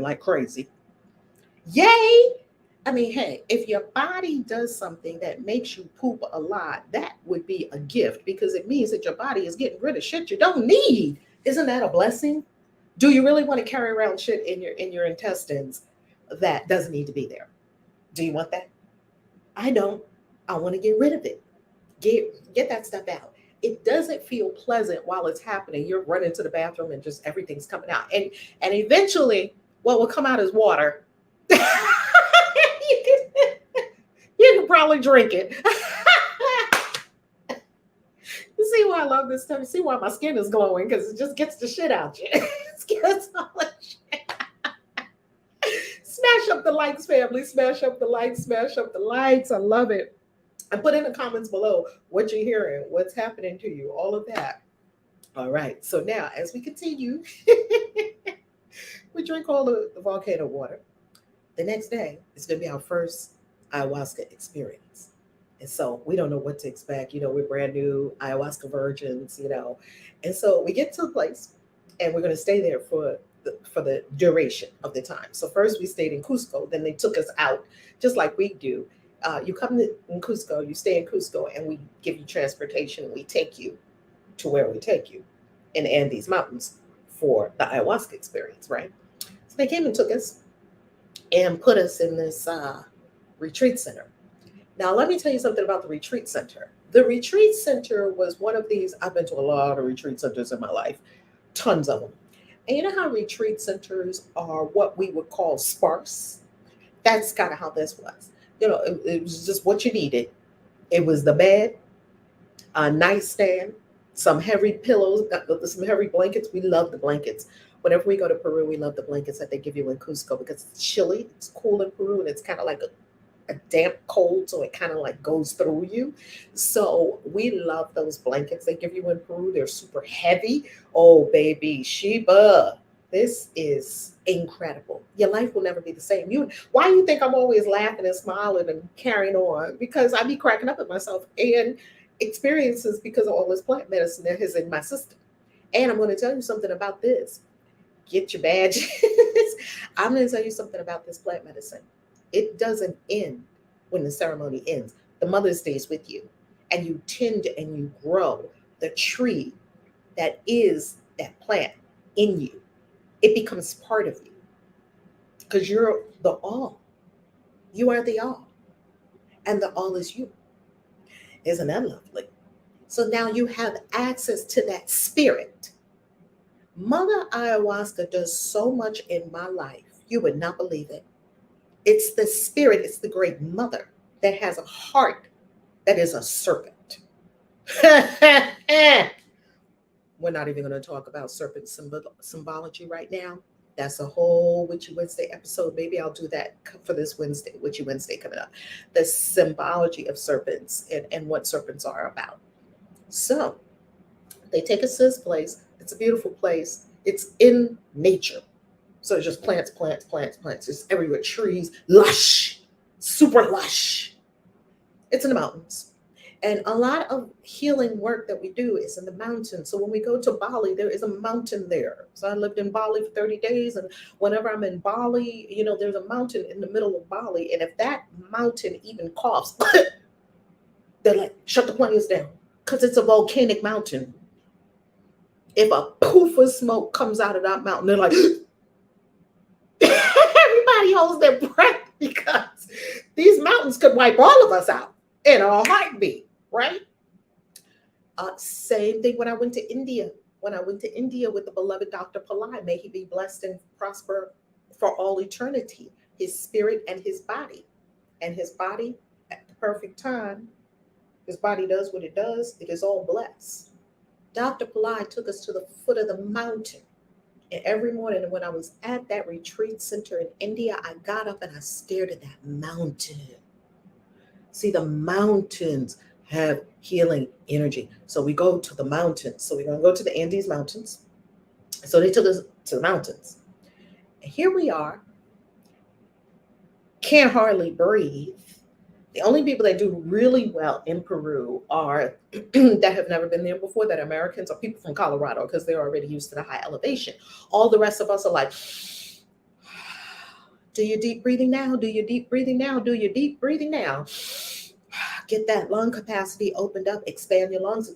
like crazy. Yay! I mean, hey, if your body does something that makes you poop a lot, that would be a gift, because it means that your body is getting rid of shit you don't need. Isn't that a blessing? Do you really want to carry around shit in your intestines that doesn't need to be there? Do you want that? I don't. I want to get rid of it. Get that stuff out. It doesn't feel pleasant while it's happening. You're running to the bathroom and just everything's coming out. And eventually what will come out is water. you can probably drink it. You see why I love this stuff? You see why my skin is glowing? Because it just gets the shit out you. It gets all the shit. Smash up the likes, family. Smash up the likes. Smash up the likes. I love it. And put in the comments below what you're hearing, what's happening to you, all of that. All right. So now, as we continue, we drink all the volcano water. The next day, it's going to be our first ayahuasca experience. And so we don't know what to expect. We're brand new ayahuasca virgins, And so we get to the place, and we're going to stay there for the duration of the time. So first we stayed in Cusco. Then they took us out, just like we do. You come in Cusco, you stay in Cusco, and we give you transportation, and we take you to where we take you in the Andes Mountains for the ayahuasca experience, right? So They came and took us and put us in this retreat center. Now, let me tell you something about the retreat center. The retreat center was one of these, I've been to a lot of retreat centers in my life, tons of them. And you know how retreat centers are what we would call sparse? That's kind of how this was. It was just what you needed. It was the bed, a nightstand, some heavy pillows, some heavy blankets. We love the blankets. Whenever we go to Peru, we love the blankets that they give you in Cusco because it's chilly, it's cool in Peru, and it's kind of like a damp cold, so it kind of like goes through you. So we love those blankets they give you in Peru. They're super heavy. Oh, baby, Sheba, this is incredible. Your life will never be the same. Why do you think I'm always laughing and smiling and carrying on? Because I be cracking up at myself and experiences because of all this plant medicine that is in my system. And I'm going to tell you something about this. Get your badges. I'm going to tell you something about this plant medicine. It doesn't end when the ceremony ends. The mother stays with you, and you tend and you grow the tree that is that plant in you. It becomes part of you because you're the all. You are the all, and the all is you. Isn't that lovely? So now you have access to that spirit. Mother Ayahuasca does so much in my life. You would not believe it. It's the spirit, it's the great mother that has a heart that is a serpent. We're not even going to talk about serpent symbology right now. That's a whole Witchy Wednesday episode. Maybe I'll do that for this Wednesday, Witchy Wednesday coming up. The symbology of serpents and what serpents are about. So they take us to this place. It's a beautiful place. It's in nature. So it's just plants, plants, plants, plants. It's everywhere. Trees, lush, super lush. It's in the mountains. And a lot of healing work that we do is in the mountains. So when we go to Bali, there is a mountain there. So I lived in Bali for 30 days. And whenever I'm in Bali, there's a mountain in the middle of Bali. And if that mountain even coughs, they're like, shut the planes down. Because it's a volcanic mountain. If a poof of smoke comes out of that mountain, they're like, everybody holds their breath because these mountains could wipe all of us out in a heartbeat, right? Same thing when I went to India. When I went to India with the beloved Dr. Pillai, may he be blessed and prosper for all eternity, his spirit and his body. And his body, at the perfect time, his body does what it does. It is all blessed. Dr. Pillai took us to the foot of the mountain. And every morning when I was at that retreat center in India, I got up and I stared at that mountain. See, the mountains have healing energy. So we go to the mountains. So we're going to go to the Andes Mountains. So they took us to the mountains. And here we are. Can't hardly breathe. The only people that do really well in Peru are that have never been there before, that are Americans or people from Colorado, because they're already used to the high elevation. All the rest of us are like, do your deep breathing now, do your deep breathing now, do your deep breathing now. Get that lung capacity opened up, expand your lungs,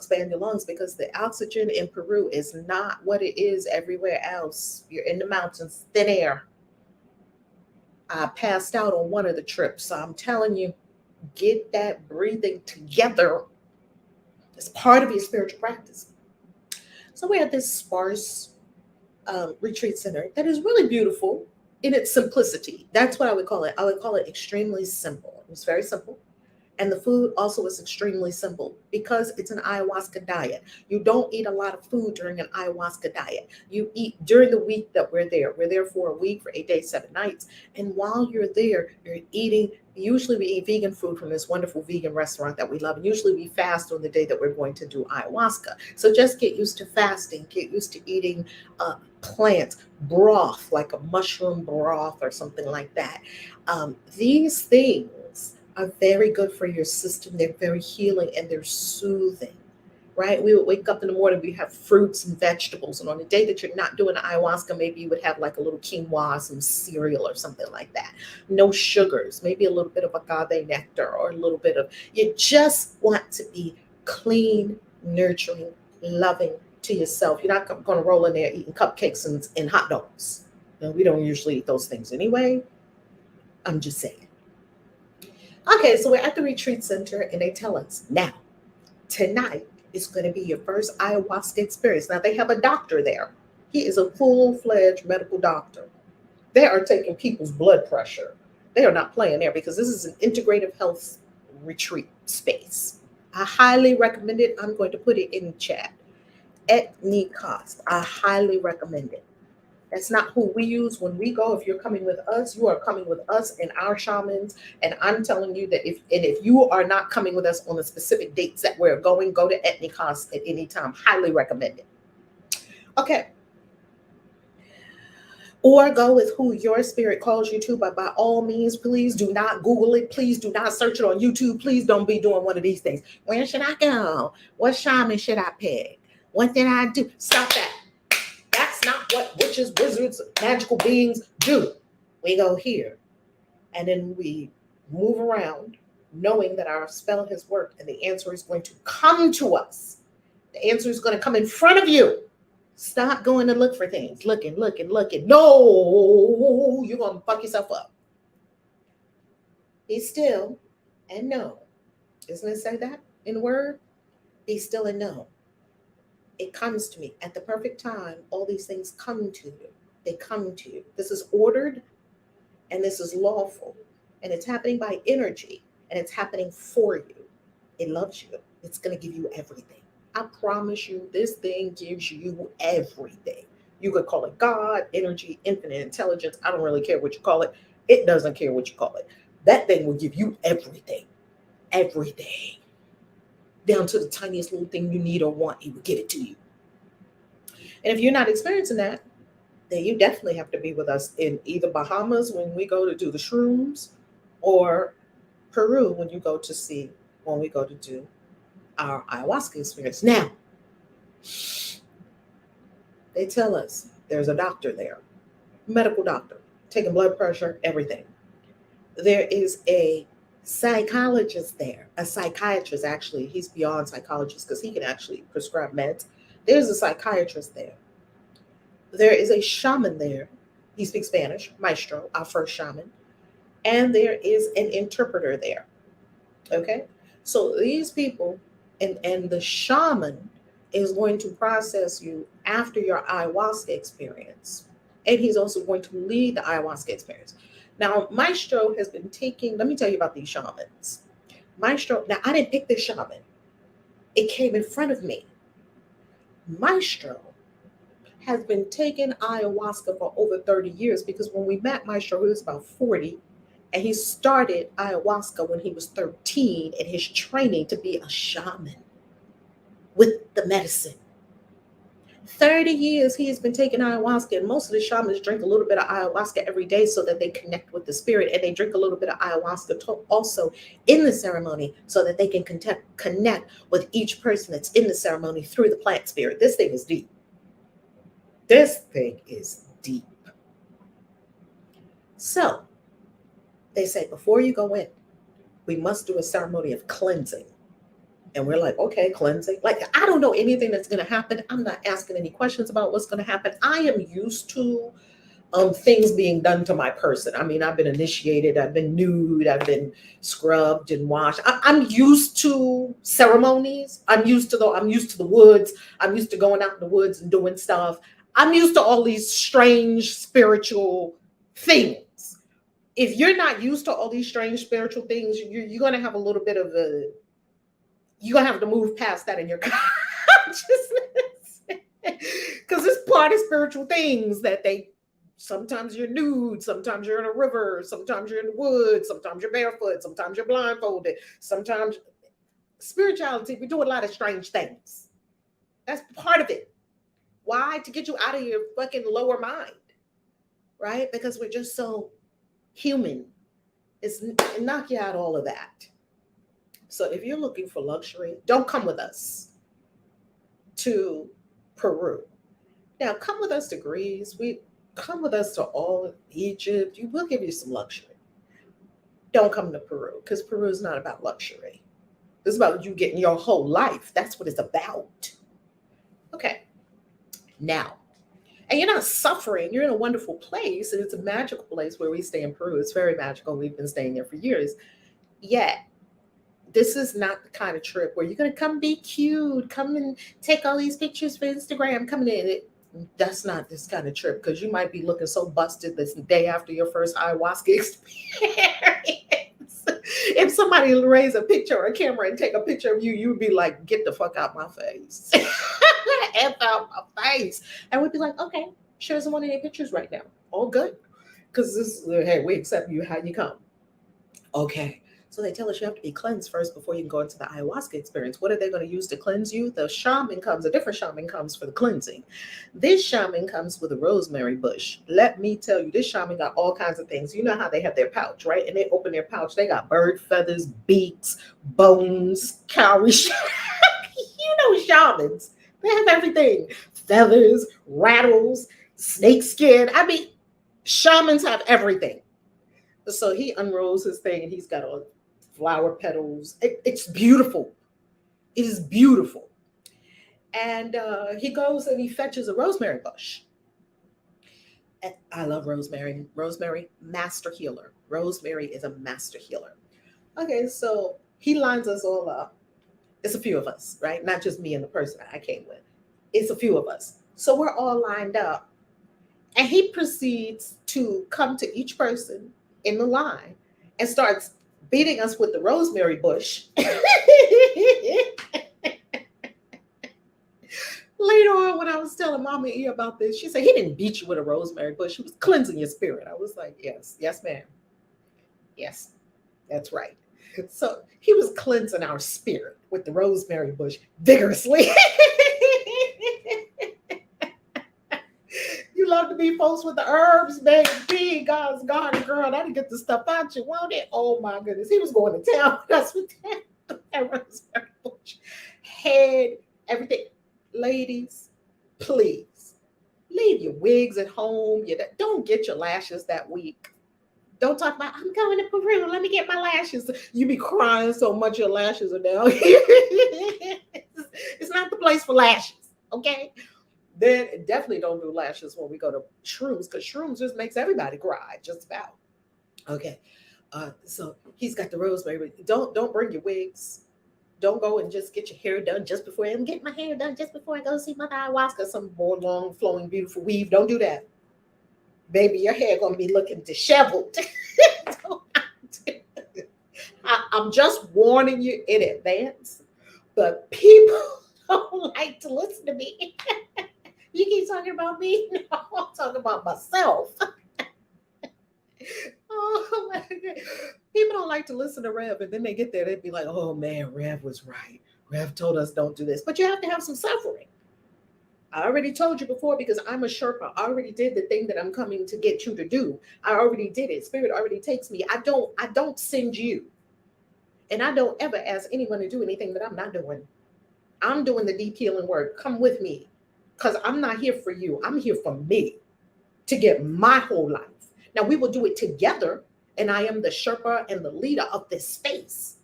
because the oxygen in Peru is not what it is everywhere else. You're in the mountains, thin air. I passed out on one of the trips, so I'm telling you, get that breathing together. It's part of your spiritual practice. So we're at this sparse retreat center that is really beautiful in its simplicity. That's what I would call it. I would call it extremely simple. It's very simple. And the food also is extremely simple because it's an ayahuasca diet. You don't eat a lot of food during an ayahuasca diet. You eat during the week that we're there. We're there for a week, for 8 days, 7 nights. And while you're there, you're eating. Usually we eat vegan food from this wonderful vegan restaurant that we love. And usually we fast on the day that we're going to do ayahuasca. So just get used to fasting. Get used to eating plants, broth, like a mushroom broth or something like that. These things are very good for your system. They're very healing and they're soothing, right? We would wake up in the morning, we have fruits and vegetables. And on the day that you're not doing ayahuasca, maybe you would have like a little quinoa, some cereal or something like that. No sugars, maybe a little bit of agave nectar or a little bit of, you just want to be clean, nurturing, loving to yourself. You're not going to roll in there eating cupcakes and hot dogs. We don't usually eat those things anyway. I'm just saying. Okay, so we're at the retreat center and they tell us now, tonight is going to be your first ayahuasca experience. Now, they have a doctor there. He is a full fledged medical doctor. They are taking people's blood pressure. They are not playing there because this is an integrative health retreat space. I highly recommend it. I'm going to put it in the chat. At any cost, I highly recommend it. That's not who we use when we go. If you're coming with us, you are coming with us and our shamans. And I'm telling you that if you are not coming with us on the specific dates that we're going, go to Etnikos at any time. Highly recommend it. Okay. Or go with who your spirit calls you to. But by all means, please do not Google it. Please do not search it on YouTube. Please don't be doing one of these things. Where should I go? What shaman should I pick? What did I do? Stop that. That's not what witches, wizards, magical beings do. We go here and then we move around knowing that our spell has worked and the answer is going to come to us. The answer is going to come in front of you. Stop going to look for things. Looking. No, you're going to fuck yourself up. Be still and know. Doesn't it say that in the word? Be still and know. It comes to me at the perfect time. All these things come to you. They come to you. This is ordered and this is lawful. And it's happening by energy and it's happening for you. It loves you. It's going to give you everything. I promise you, this thing gives you everything. You could call it God, energy, infinite intelligence. I don't really care what you call it. It doesn't care what you call it. That thing will give you everything. Everything. Down to the tiniest little thing you need or want, it will give it to you. And if you're not experiencing that, then you definitely have to be with us in either Bahamas when we go to do the shrooms or Peru when we go to do our ayahuasca experience. Now, they tell us there's a doctor there, medical doctor, taking blood pressure, everything. There is a psychologist there, a psychiatrist actually. He's beyond psychologist because he can actually prescribe meds. There's a psychiatrist there. There is a shaman there. He speaks Spanish, maestro, our first shaman. And there is an interpreter there. Okay? So these people and the shaman is going to process you after your ayahuasca experience. And he's also going to lead the ayahuasca experience. Now, Maestro has been taking, let me tell you about these shamans. Maestro, now I didn't pick this shaman. It came in front of me. Maestro has been taking ayahuasca for over 30 years because when we met Maestro, he was about 40. And he started ayahuasca when he was 13 in his training to be a shaman with the medicine. 30 years he has been taking ayahuasca, and most of the shamans drink a little bit of ayahuasca every day so that they connect with the spirit, and they drink a little bit of ayahuasca also in the ceremony so that they can connect with each person that's in the ceremony through the plant spirit. This thing is deep. This thing is deep. So they say before you go in, we must do a ceremony of cleansing. And we're like, okay, cleansing. Like, I don't know anything that's going to happen. I'm not asking any questions about what's going to happen. I am used to things being done to my person. I mean, I've been initiated. I've been nude. I've been scrubbed and washed. I'm used to ceremonies. I'm used to the woods. I'm used to going out in the woods and doing stuff. I'm used to all these strange spiritual things. If you're not used to all these strange spiritual things, you're going to have a little bit of you're going to have to move past that in your consciousness. Because it's part of spiritual things that sometimes you're nude, sometimes you're in a river, sometimes you're in the woods, sometimes you're barefoot, sometimes you're blindfolded, sometimes spirituality, we do a lot of strange things. That's part of it. Why? To get you out of your fucking lower mind, right? Because we're just so human. It's knock you out all of that. So if you're looking for luxury, don't come with us to Peru. Now come with us to Greece. We come with us to all of Egypt. We'll give you some luxury. Don't come to Peru because Peru is not about luxury. It's about you getting your whole life. That's what it's about. Okay. Now, And you're not suffering. You're in a wonderful place, and it's a magical place where we stay in Peru. It's very magical. We've been staying there for years. Yet, this is not the kind of trip where you're gonna come be cute, come and take all these pictures for Instagram, coming in. That's not this kind of trip because you might be looking so busted this day after your first ayahuasca experience. If somebody raise a picture or a camera and take a picture of you, you'd be like, "Get the fuck out my face." F out my face. And we'd be like, "Okay, sure doesn't want any pictures right now. All good." Because this, hey, we accept you how you come. Okay. So they tell us you have to be cleansed first before you can go into the ayahuasca experience. What are they going to use to cleanse you? The shaman comes, a different shaman comes for the cleansing. This shaman comes with a rosemary bush. Let me tell you, this shaman got all kinds of things. You know how they have their pouch, right? And they open their pouch. They got bird feathers, beaks, bones, cowrie. You know, shamans. They have everything. Feathers, rattles, snake skin. I mean, shamans have everything. So he unrolls his thing and he's got all flower petals. It's beautiful. It is beautiful. And he goes and he fetches a rosemary bush. And I love rosemary. Rosemary, master healer. Rosemary is a master healer. Okay, so he lines us all up. It's a few of us, right? Not just me and the person I came with. It's a few of us. So we're all lined up. And he proceeds to come to each person in the line and starts beating us with the rosemary bush. Later on, when I was telling Mama E about this, she said, he didn't beat you with a rosemary bush. He was cleansing your spirit. I was like, yes, yes, ma'am. Yes, that's right. So he was cleansing our spirit with the rosemary bush vigorously. You love to be folks with the herbs, baby. God's garden, girl. That'll get the stuff out you, won't it? Oh my goodness. He was going to town with us with that rosemary bush. Head, everything. Ladies, please leave your wigs at home. Don't get your lashes that week. Don't talk about, I'm going to Peru. Let me get my lashes. You be crying so much your lashes are down. It's not the place for lashes, okay? Then definitely don't do lashes when we go to shrooms because shrooms just makes everybody cry, just about. Okay. So he's got the rosemary. Don't bring your wigs. Don't go and just get your hair done just before I'm getting my hair done just before I go see Mother Ayhuasca, some more long, flowing, beautiful weave. Don't do that. Baby, your hair gonna be looking disheveled. I'm just warning you in advance. But people don't like to listen to me. You keep talking about me? No, I'm talking about myself. Oh my God. People don't like to listen to Rev, and then they get there, they'd be like, oh man, Rev was right. Rev told us don't do this. But you have to have some suffering. I already told you before because I'm a Sherpa. I already did the thing that I'm coming to get you to do. I already did it. Spirit already takes me. I don't send you. And I don't ever ask anyone to do anything that I'm not doing. I'm doing the deep healing work. Come with me. Because I'm not here for you. I'm here for me to get my whole life. Now we will do it together. And I am the Sherpa and the leader of this space.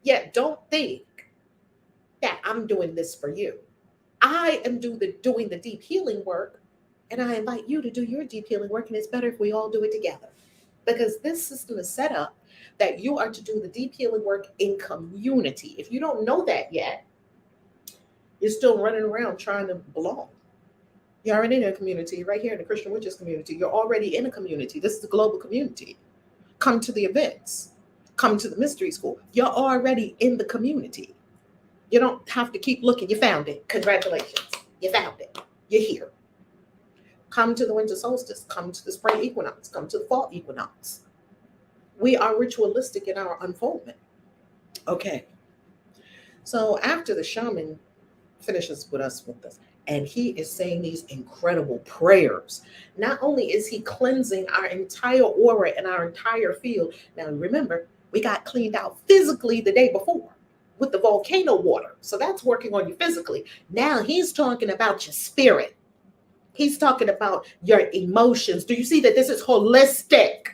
Yet don't think that I'm doing this for you. I am doing the deep healing work, and I invite you to do your deep healing work. And it's better if we all do it together because this system is set up that you are to do the deep healing work in community. If you don't know that yet, you're still running around trying to belong. You're already in a community right here in the Christian Witches community. You're already in a community. This is a global community. Come to the events, come to the mystery school. You're already in the community. You don't have to keep looking. You found it. Congratulations. You found it. You're here. Come to the winter solstice. Come to the spring equinox. Come to the fall equinox. We are ritualistic in our unfoldment. Okay. So after the shaman finishes with us with this, and he is saying these incredible prayers, not only is he cleansing our entire aura and our entire field. Now remember, we got cleaned out physically the day before with the volcano water. So that's working on you physically. Now he's talking about your spirit. He's talking about your emotions. Do you see that this is holistic?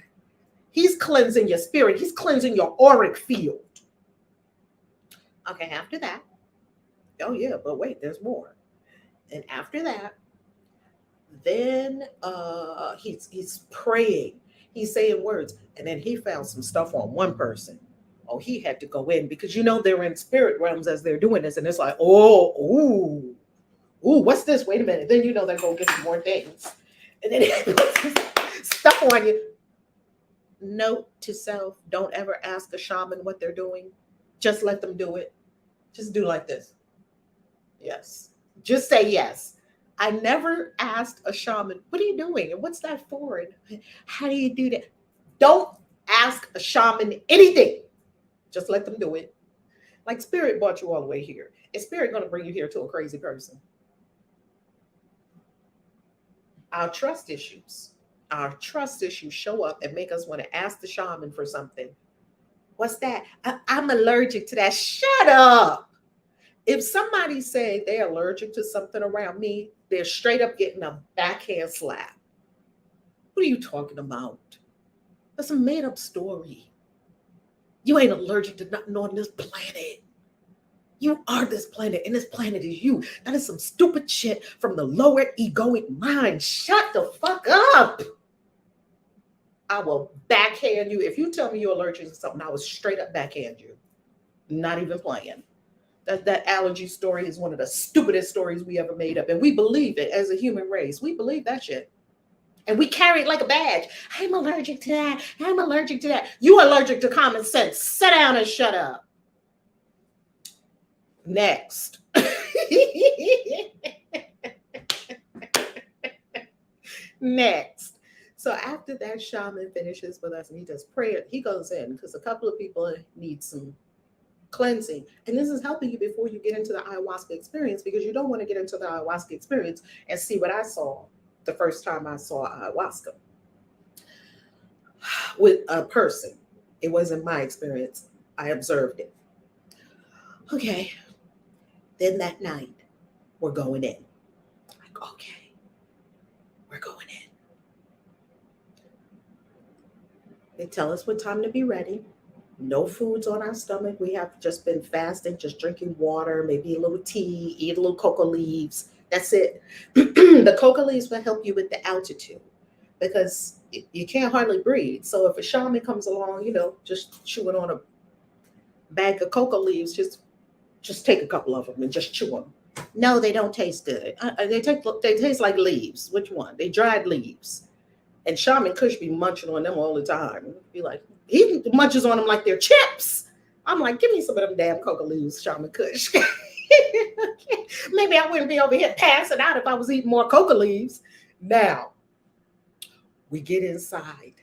He's cleansing your spirit. He's cleansing your auric field. Okay, after that, oh yeah, but wait, there's more. And after that, Then he's praying, he's saying words, and then he found some stuff on one person. Oh, he had to go in because they're in spirit realms as they're doing this, and it's like, oh, ooh, what's this? Wait a minute. Then they're gonna get some more things, and then he puts some stuff on you. Note to self: don't ever ask a shaman what they're doing. Just let them do it. Just do like this. Yes. Just say yes. I never asked a shaman, what are you doing? And what's that for? And how do you do that? Don't ask a shaman anything. Just let them do it. Like spirit brought you all the way here. Is spirit going to bring you here to a crazy person? Our trust issues. Our trust issues show up and make us want to ask the shaman for something. What's that? I'm allergic to that. Shut up. If somebody say they're allergic to something around me, they're straight up getting a backhand slap. What are you talking about? That's a made up story. You ain't allergic to nothing on this planet. You are this planet, and this planet is you. That is some stupid shit from the lower egoic mind. Shut the fuck up. I will backhand you. If you tell me you're allergic to something, I will straight up backhand you. Not even playing. That allergy story is one of the stupidest stories we ever made up. And we believe it as a human race. We believe that shit. And we carry it like a badge. I'm allergic to that. I'm allergic to that. You allergic to common sense. Sit down and shut up. Next. Next. So after that shaman finishes with us and he does prayer, he goes in because a couple of people need some cleansing. And this is helping you before you get into the ayahuasca experience, because you don't want to get into the ayahuasca experience and see what I saw the first time I saw ayahuasca with a person. It wasn't my experience. I observed it. Okay. Then that night, we're going in. Like, okay, we're going in. They tell us what time to be ready. No foods on our stomach. We have just been fasting, just drinking water, maybe a little tea, eat a little coca leaves. That's it. The coca leaves will help you with the altitude because you can't hardly breathe. So if a shaman comes along, just chewing on a bag of coca leaves, just take a couple of them and just chew them. No, they don't taste good. They taste like leaves. Which one? They dried leaves. And Shaman Kush be munching on them all the time. Be like, he munches on them like they're chips. I'm like, give me some of them damn coca leaves, Shaman Kush. Maybe I wouldn't be over here passing out if I was eating more coca leaves. Now, we get inside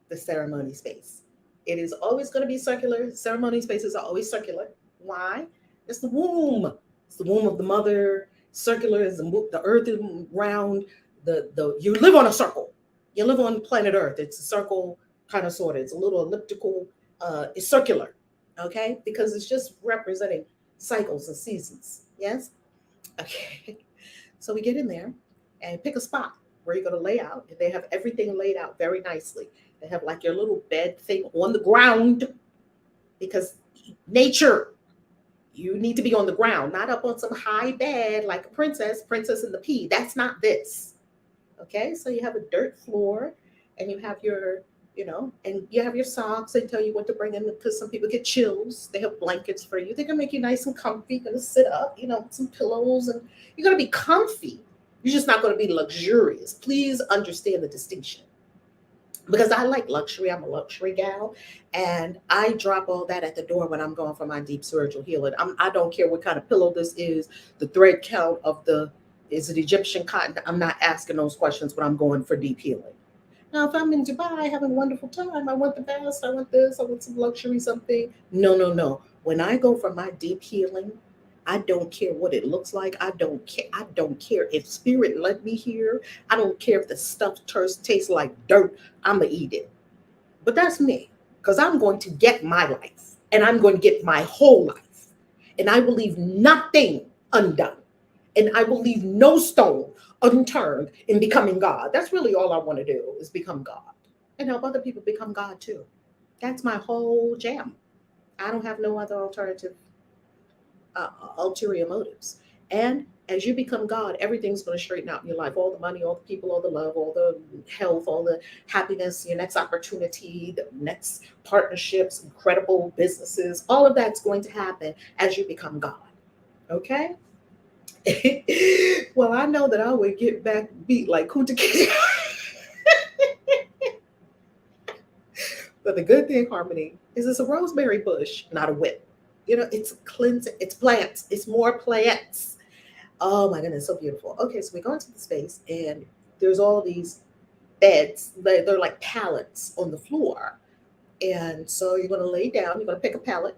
the ceremony space. It is always going to be circular. Ceremony spaces are always circular. Why? It's the womb. It's the womb of the mother. Circular is the earth is round. You live on a circle. You live on planet Earth. It's a circle, kind of sort of. It's a little elliptical. It's circular, okay? Because it's just representing cycles and seasons. Yes. Okay. So we get in there and pick a spot where you're going to lay out. They have everything laid out very nicely. They have like your little bed thing on the ground because nature. You need to be on the ground, not up on some high bed like a princess in the pea. That's not this. Okay, so you have a dirt floor and you have and you have your socks. They tell you what to bring in because some people get chills. They have blankets for you. They're going to make you nice and comfy. You're going to sit up, with some pillows and you're going to be comfy. You're just not going to be luxurious. Please understand the distinction. Because I like luxury. I'm a luxury gal. And I drop all that at the door when I'm going for my deep spiritual healing. I don't care what kind of pillow this is, the thread count of is it Egyptian cotton? I'm not asking those questions when I'm going for deep healing. Now, if I'm in Dubai having a wonderful time, I want the best, I want this, I want some luxury, something. No, no, no. When I go for my deep healing, I don't care what it looks like. I don't care. I don't care if spirit led me here. I don't care if the stuff tastes like dirt. I'm going to eat it. But that's me, because I'm going to get my life and I'm going to get my whole life. And I will leave nothing undone. And I will leave no stone unturned in becoming God. That's really all I want to do is become God and help other people become God too. That's my whole jam. I don't have no other alternative ulterior motives. And as you become God, everything's going to straighten out in your life. All the money, all the people, all the love, all the health, all the happiness, your next opportunity, the next partnerships, incredible businesses, all of that's going to happen as you become God. Okay? Well, I know that I would get back beat like Kunta Kinte. But the good thing, Harmony, is it's a rosemary bush, not a whip. It's cleansing, it's plants, it's more plants. Oh my goodness, so beautiful. Okay, so we go into the space and there's all these beds. They're like pallets on the floor. And so you're going to lay down, you're going to pick a pallet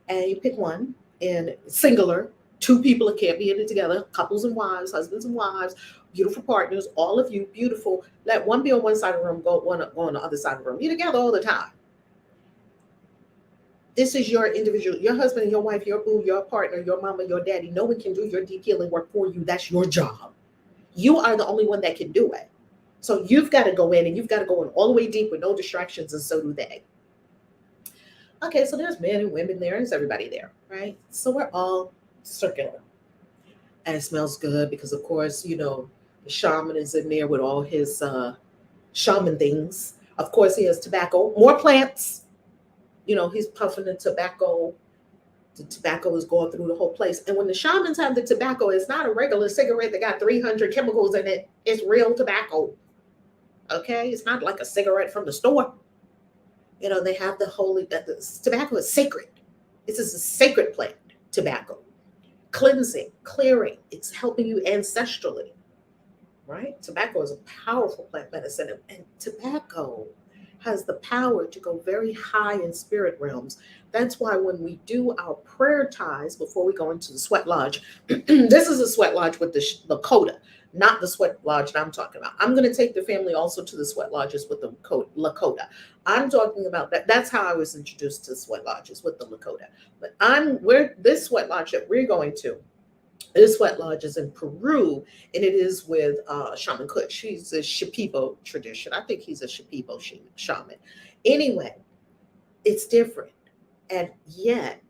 and you pick one and singular. Two people, it can't be in it together, couples and wives, husbands and wives, beautiful partners, all of you, beautiful. Let one be on one side of the room, go on the other side of the room. You're together all the time. This is your individual, your husband and your wife, your boo, your partner, your mama, your daddy. No one can do your deep healing work for you. That's your job. You are the only one that can do it. So you've got to go in and you've got to go in all the way deep with no distractions, and so do they. Okay, so there's men and women there, there's everybody there, right? So we're all circular. And it smells good because, of course, the shaman is in there with all his shaman things. Of course, he has tobacco, more plants. He's puffing the tobacco. The tobacco is going through the whole place. And when the shamans have the tobacco, it's not a regular cigarette that got 300 chemicals in it. It's real tobacco. Okay? It's not like a cigarette from the store. They have the tobacco is sacred. This is a sacred plant, tobacco. Cleansing, clearing. It's helping you ancestrally, right? Tobacco is a powerful plant medicine. And tobacco has the power to go very high in spirit realms. That's why when we do our prayer ties before we go into the sweat lodge, this is a sweat lodge with the Lakota, not the sweat lodge that I'm talking about. I'm going to take the family also to the sweat lodges with the Lakota. I'm talking about that. That's how I was introduced to sweat lodges, with the Lakota. But this sweat lodge that we're going to, this sweat lodge is in Peru, and it is with Shaman Kush. He's a Shipibo tradition. I think he's a Shipibo shaman. Anyway, it's different. And yet,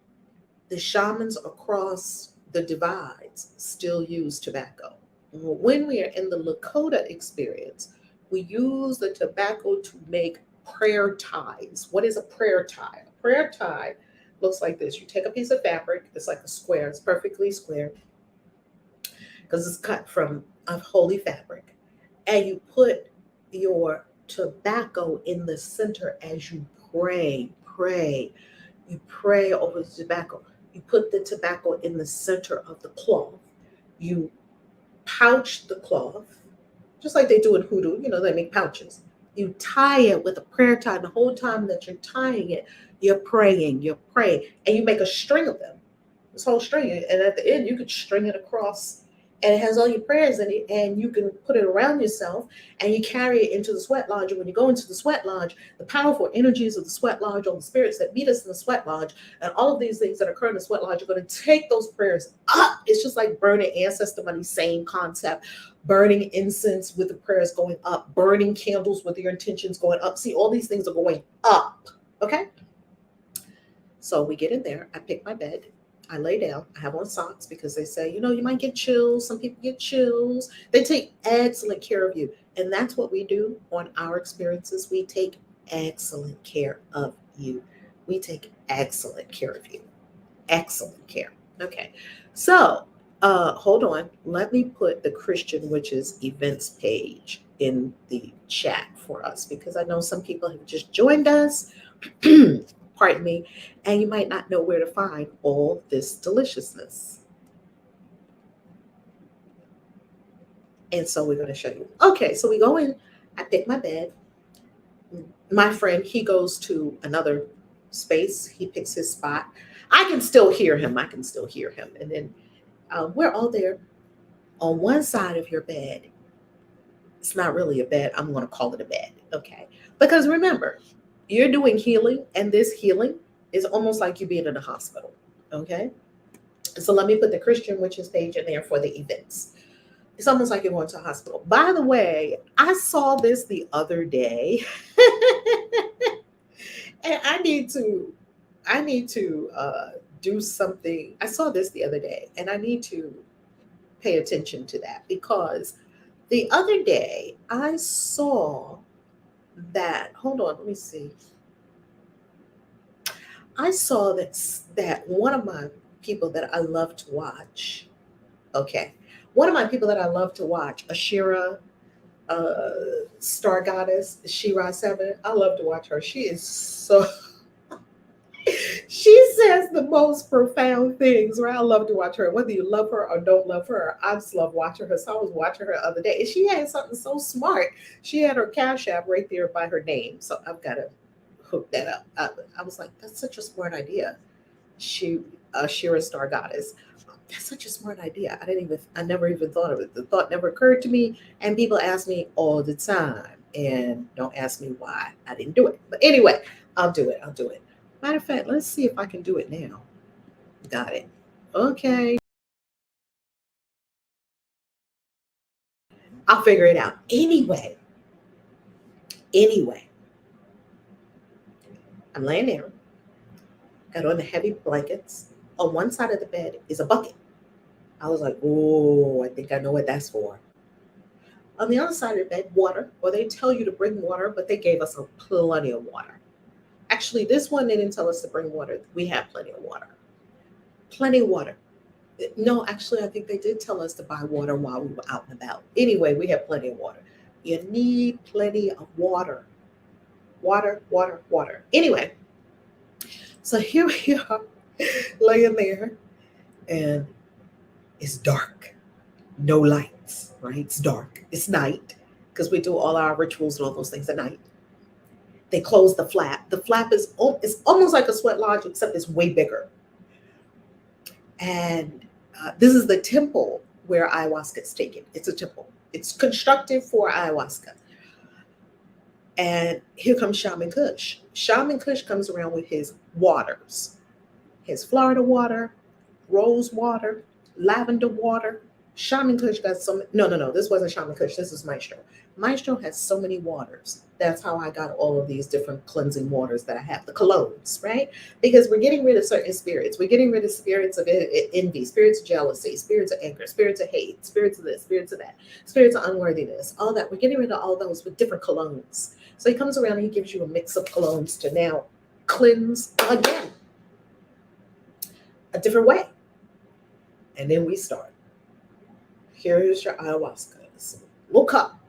the shamans across the divides still use tobacco. When we are in the Lakota experience, we use the tobacco to make prayer ties. What is a prayer tie? A prayer tie looks like this. You take a piece of fabric, it's like a square, it's perfectly square, because it's cut from a holy fabric. And you put your tobacco in the center as you pray. You pray over the tobacco. You put the tobacco in the center of the cloth. You pouch the cloth, just like they do in hoodoo. They make pouches. You tie it with a prayer tie. The whole time that you're tying it, you're praying, and you make a string of them. This whole string. And at the end, you could string it across, and it has all your prayers in it, and you can put it around yourself, and you carry it into the sweat lodge. And when you go into the sweat lodge, the powerful energies of the sweat lodge, all the spirits that meet us in the sweat lodge, and all of these things that occur in the sweat lodge are going to take those prayers up. It's just like burning ancestor money, same concept. Burning incense with the prayers going up, burning candles with your intentions going up. See, all these things are going up. Okay? So we get in there. I pick my bed. I lay down. I have on socks because they say, you might get chills. Some people get chills. They take excellent care of you. And that's what we do on our experiences. We take excellent care of you. We take excellent care of you. Excellent care. Okay. So hold on. Let me put the Christian Witches events page in the chat for us, because I know some people have just joined us. Pardon me, and you might not know where to find all this deliciousness. And so we're going to show you. Okay, so we go in. I pick my bed. My friend, he goes to another space. He picks his spot. I can still hear him. And then we're all there. On one side of your bed, it's not really a bed. I'm going to call it a bed. Okay. Because remember, you're doing healing, and this healing is almost like you being in a hospital. Okay. So let me put the Christian Witches page in there for the events. It's almost like you're going to a hospital. By the way, I saw this the other day. And I need to do something. I saw this the other day, and I need to pay attention to that, because the other day I saw that, hold on, let me see. I saw that one of my people that I love to watch, okay, one of my people that I love to watch, Ashira, uh, star goddess, Shira 7. I love to watch her. She is so, she says the most profound things, right? I love to watch her. Whether you love her or don't love her, I just love watching her. So I was watching her the other day, and she had something so smart. She had her Cash App right there by her name. So I've got to hook that up. I was like, that's such a smart idea. She, Shira Star Goddess. That's such a smart idea. I never even thought of it. The thought never occurred to me. And people ask me all the time, and don't ask me why I didn't do it. But anyway, I'll do it. I'll do it. Matter of fact, let's see if I can do it now. Got it. Okay. I'll figure it out. Anyway, I'm laying there, got on the heavy blankets. On one side of the bed is a bucket. I was like, oh, I think I know what that's for. On the other side of the bed, water. Well, they tell you to bring water, but they gave us a plenty of water. Actually, this one, they didn't tell us to bring water. We have plenty of water. Plenty of water. No, actually, I think they did tell us to buy water while we were out and about. Anyway, we have plenty of water. You need plenty of water. Water, water, water. Anyway, so here we are laying there, and it's dark. No lights, right? It's dark. It's night, because we do all our rituals and all those things at night. They close the flap. The flap is it's almost like a sweat lodge, except it's way bigger. And this is the temple where ayahuasca is taken. It's a temple. It's constructed for ayahuasca. And here comes Shaman Kush. Shaman Kush comes around with his waters, his Florida water, rose water, lavender water. Shaman Kush got so many. No. This wasn't Shaman Kush. This is Maestro. Maestro has so many waters. That's how I got all of these different cleansing waters that I have, the colognes, right? Because we're getting rid of certain spirits. We're getting rid of spirits of envy, spirits of jealousy, spirits of anger, spirits of hate, spirits of this, spirits of that, spirits of unworthiness, all that. We're getting rid of all those with different colognes. So he comes around and he gives you a mix of colognes to now cleanse again, a different way. And then we start. Here is your ayahuasca. It's a little cup.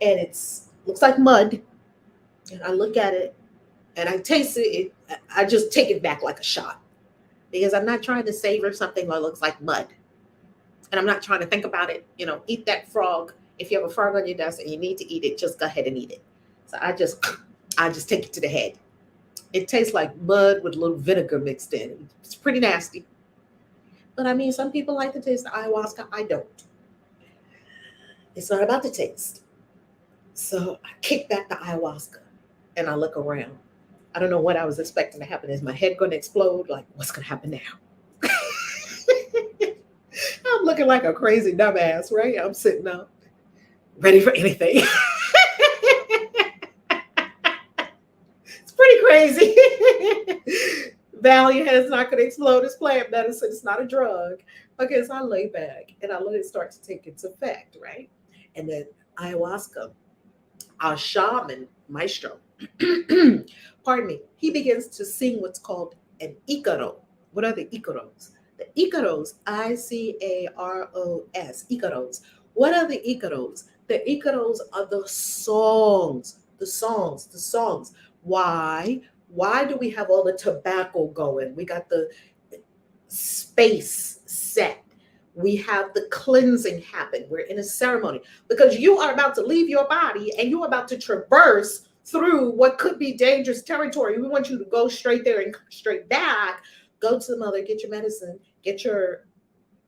And it's looks like mud. And I look at it and I taste it. I just take it back like a shot, because I'm not trying to savor something that looks like mud. And I'm not trying to think about it. Eat that frog. If you have a frog on your desk and you need to eat it, just go ahead and eat it. So I just take it to the head. It tastes like mud with a little vinegar mixed in. It's pretty nasty. But I mean, some people like the taste of ayahuasca. I don't. It's not about the taste. So I kick back the ayahuasca and I look around. I don't know what I was expecting to happen. Is my head going to explode? Like, what's going to happen now? I'm looking like a crazy dumbass, right? I'm sitting up, ready for anything. It's pretty crazy. Valium is not going to explode. It's plant medicine. It's not a drug. Okay, so I lay back and I let it start to take its effect, right? And then ayahuasca, our shaman, maestro, pardon me, he begins to sing what's called an icaro. What are the icaros? The icaros, Icaros, icaros. What are the icaros? The icaros are the songs, the songs, the songs. Why? Why do we have all the tobacco going? We got the space set. We have the cleansing happen. We're in a ceremony because you are about to leave your body and you're about to traverse through what could be dangerous territory. We want you to go straight there and straight back. Go to the mother, get your medicine, get your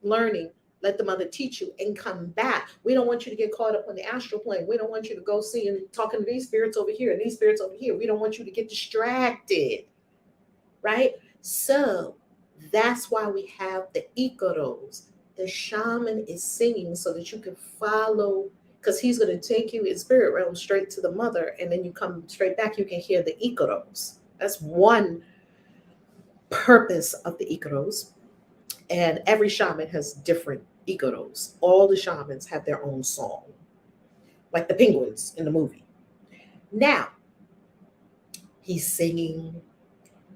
learning, let the mother teach you and come back. We don't want you to get caught up on the astral plane. We don't want you to go see and talking to these spirits over here and these spirits over here. We don't want you to get distracted, right? So that's why we have the icaros. The shaman is singing so that you can follow, because he's going to take you in spirit realm straight to the mother, and then you come straight back, you can hear the icaros. That's one purpose of the icaros. And every shaman has different Icaros. All the shamans have their own song, like the penguins in the movie. Now he's singing,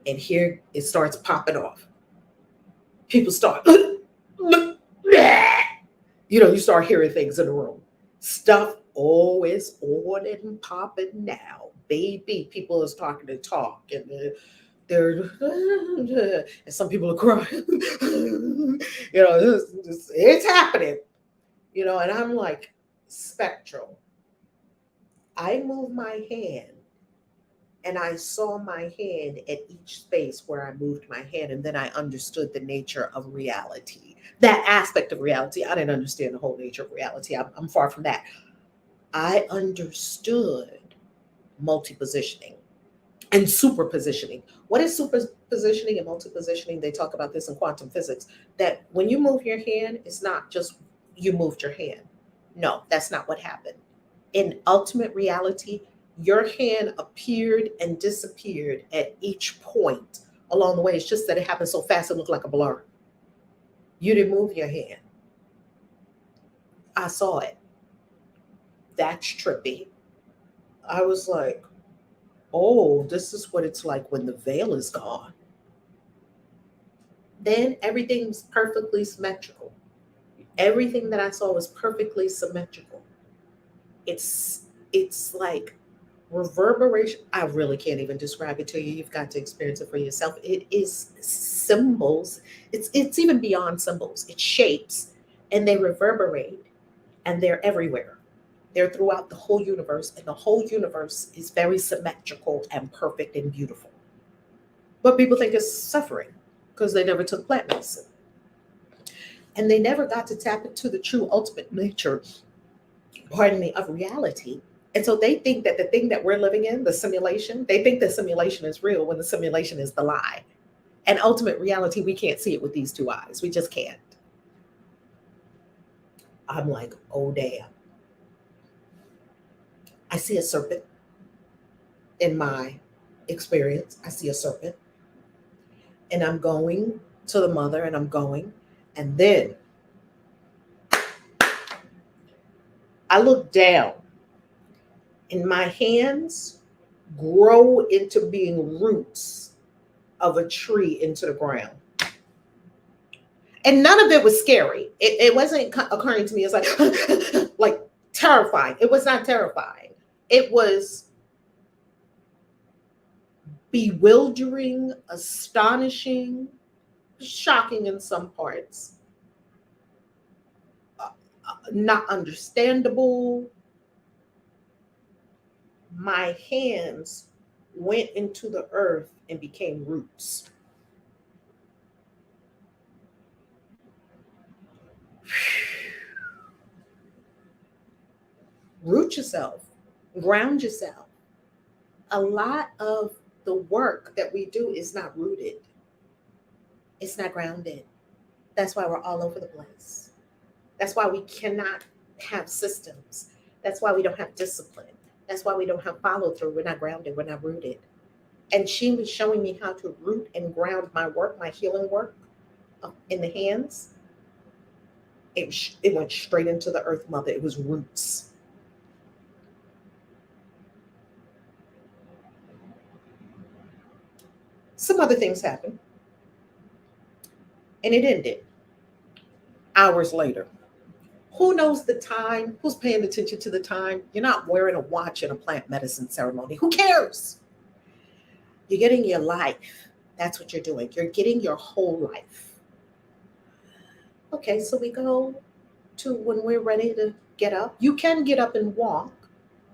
and here it starts popping off. People start, you start hearing things in the room. Stuff always on and popping now, baby. People is talking to talk, and they're and some people are crying. It's happening. And I'm like, spectral. I move my hand, and I saw my hand at each space where I moved my hand, and then I understood the nature of reality. That aspect of reality, I didn't understand the whole nature of reality. I'm far from that. I understood multi-positioning and superpositioning. What is superpositioning and multi-positioning? They talk about this in quantum physics, that when you move your hand, it's not just you moved your hand. No, that's not what happened. In ultimate reality, your hand appeared and disappeared at each point along the way. It's just that it happened so fast it looked like a blur. You didn't move your hand. I saw it. That's trippy. I was like, oh, this is what it's like when the veil is gone. Then everything's perfectly symmetrical. Everything that I saw was perfectly symmetrical. It's it's like reverberation. I really can't even describe it to you. You've got to experience it for yourself. It is symbols. It's even beyond symbols. It's shapes, and they reverberate, and they're everywhere. They're throughout the whole universe, and the whole universe is very symmetrical and perfect and beautiful. But people think it's suffering because they never took plant medicine, and they never got to tap into the true ultimate nature, pardon me, of reality. And so they think that the thing that we're living in, the simulation, they think the simulation is real when the simulation is the lie. And ultimate reality, we can't see it with these two eyes. We just can't. I'm like, oh, damn. I see a serpent in my experience. I see a serpent. And I'm going to the mother, and I'm going. And then I look down, and my hands grow into being roots of a tree into the ground. And none of it was scary. It wasn't occurring to me as like, like terrifying. It was not terrifying. It was bewildering, astonishing, shocking in some parts, not understandable. My hands went into the earth and became roots. Root yourself, ground yourself. A lot of the work that we do is not rooted, it's not grounded. That's why we're all over the place. That's why we cannot have systems. That's why we don't have discipline. That's why we don't have follow through. We're not grounded, we're not rooted. And she was showing me how to root and ground my work, my healing work in the hands. It went straight into the earth mother. It was roots. Some other things happened, and it ended hours later. Who knows the time? Who's paying attention to the time? You're not wearing a watch in a plant medicine ceremony. Who cares? You're getting your life. That's what you're doing. You're getting your whole life. Okay, so we go to when we're ready to get up. You can get up and walk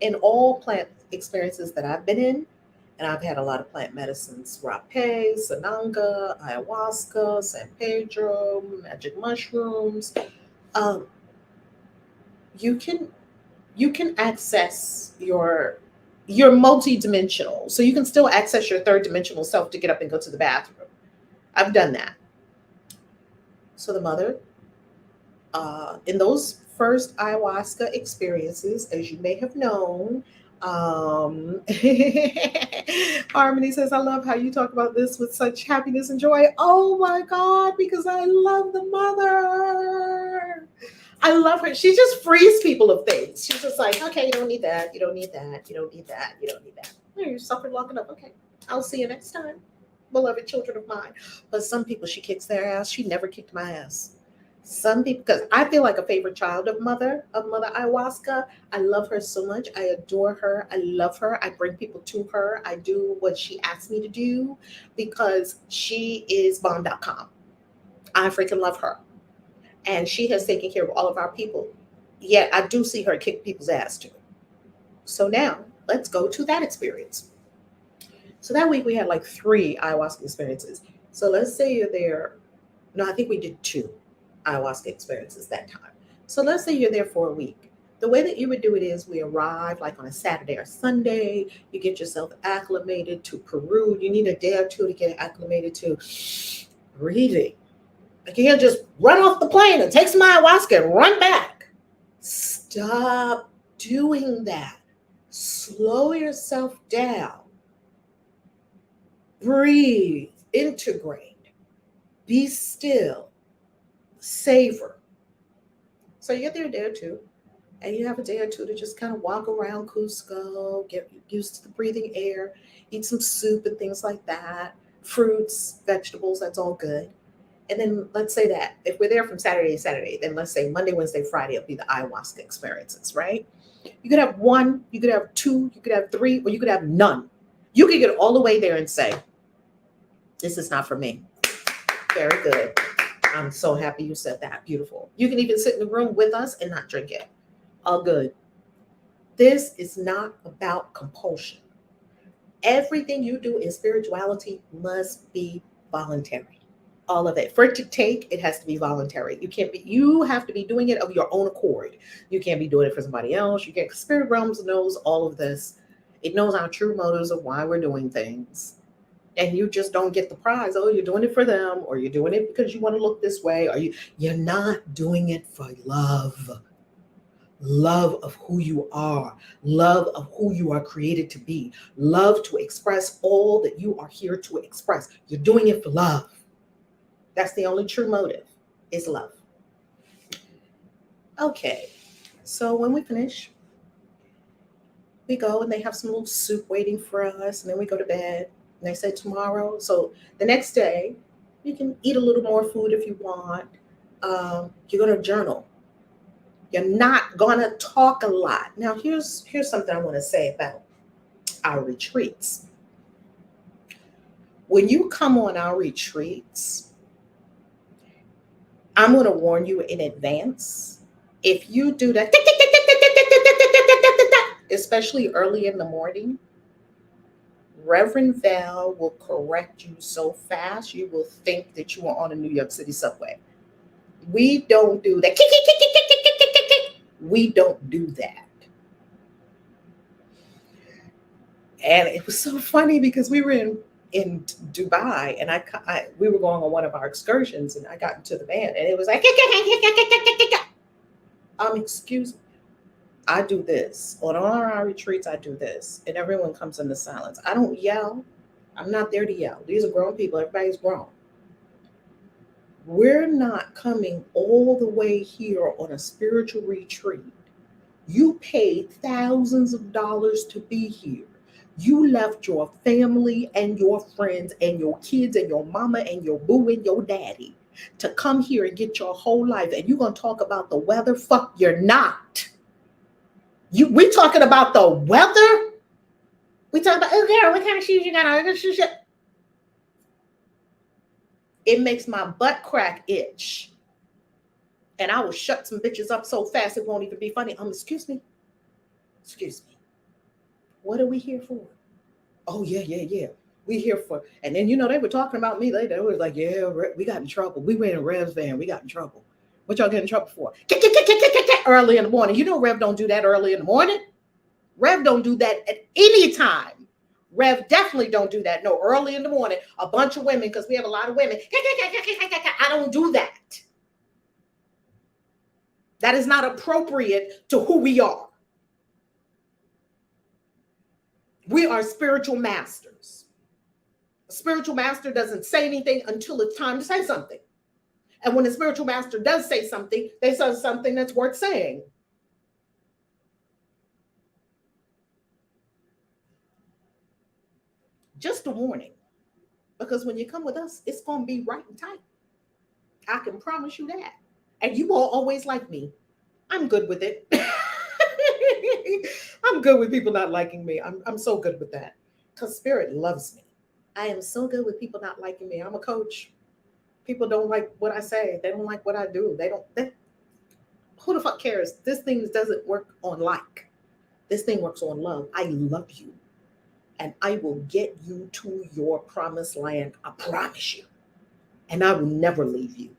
in all plant experiences that I've been in. And I've had a lot of plant medicines, rapé, sananga, ayahuasca, San Pedro, magic mushrooms. Um, you can you can access you're multi-dimensional. So you can still access your third dimensional self to get up and go to the bathroom. I've done that. So the mother, in those first ayahuasca experiences, as you may have known, Harmony says, I love how you talk about this with such happiness and joy. Oh my God, because I love the mother. I love her. She just frees people of things. She's just like, okay, you don't need that. You don't need that. You don't need that. You don't need that. You're suffering long enough. Okay. I'll see you next time, beloved children of mine. But some people, she kicks their ass. She never kicked my ass. Some people, because I feel like a favorite child of Mother Ayahuasca. I love her so much. I adore her. I love her. I bring people to her. I do what she asks me to do because she is bomb.com. I freaking love her. And she has taken care of all of our people. Yet I do see her kick people's ass too. So now let's go to that experience. So that week we had like 3 ayahuasca experiences. So let's say you're there. No, I think we did 2 ayahuasca experiences that time. So let's say you're there for a week. The way that you would do it is we arrive like on a Saturday or Sunday. You get yourself acclimated to Peru. You need a day or two to get acclimated to breathing. Like you can't just run off the plane and take some ayahuasca and run back. Stop doing that. Slow yourself down. Breathe. Integrate. Be still. Savor. So you get there a day or two, and you have a day or two to just kind of walk around Cusco, get used to the breathing air, eat some soup and things like that, fruits, vegetables, that's all good. And then let's say that if we're there from Saturday to Saturday, then let's say Monday, Wednesday, Friday will be the ayahuasca experiences, right? You could have 1, you could have 2, you could have 3, or you could have none. You could get all the way there and say, this is not for me. Very good. I'm so happy you said that. Beautiful. You can even sit in the room with us and not drink it. All good. This is not about compulsion. Everything you do in spirituality must be voluntary. All of it. For it to take, it has to be voluntary. You have to be doing it of your own accord. You can't be doing it for somebody else. You can't, spirit realms knows all of this. It knows our true motives of why we're doing things. And you just don't get the prize. Oh, you're doing it for them, or you're doing it because you want to look this way, or you're not doing it for love. Love of who you are, love of who you are created to be, love to express all that you are here to express. You're doing it for love. That's the only true motive, is love. Okay, so when we finish, we go and they have some little soup waiting for us, and then we go to bed. And they say tomorrow. So the next day, you can eat a little more food if you want. You're going to journal. You're not going to talk a lot. Now, here's something I want to say about our retreats. When you come on our retreats, I'm going to warn you in advance. If you do that, especially early in the morning, Reverend Val will correct you so fast you will think that you are on a New York City subway. We don't do that. We don't do that. And it was so funny because we were in Dubai, and we were going on one of our excursions, and I got into the van, and it was like, excuse me. I do this. On all our retreats, I do this. And everyone comes into silence. I don't yell. I'm not there to yell. These are grown people. Everybody's grown. We're not coming all the way here on a spiritual retreat. You paid thousands of dollars to be here. You left your family and your friends and your kids and your mama and your boo and your daddy to come here and get your whole life. And you're going to talk about the weather? Fuck, you're not. We talking about the weather? We talking about, oh girl, what kind of shoes you got on? It makes my butt crack itch. And I will shut some bitches up so fast it won't even be funny. Excuse me. What are we here for? Oh, yeah. We here for, and then, they were talking about me later. They was like, yeah, we got in trouble. We went in Rev's van. We got in trouble. What y'all get in trouble for? Early in the morning. Rev don't do that early in the morning. Rev don't do that at any time. Rev definitely don't do that. No, early in the morning, a bunch of women, because we have a lot of women. I don't do that. That is not appropriate to who we are. We are spiritual masters. A spiritual master doesn't say anything until it's time to say something. And when a spiritual master does say something, they say something that's worth saying. Just a warning, because when you come with us, it's going to be right and tight. I can promise you that. And you won't always like me. I'm good with it. I'm good with people not liking me. I'm so good with that because Spirit loves me. I am so good with people not liking me. I'm a coach. People don't like what I say. They don't like what I do. Who the fuck cares? This thing doesn't work on like. This thing works on love. I love you. And I will get you to your promised land. I promise you. And I will never leave you.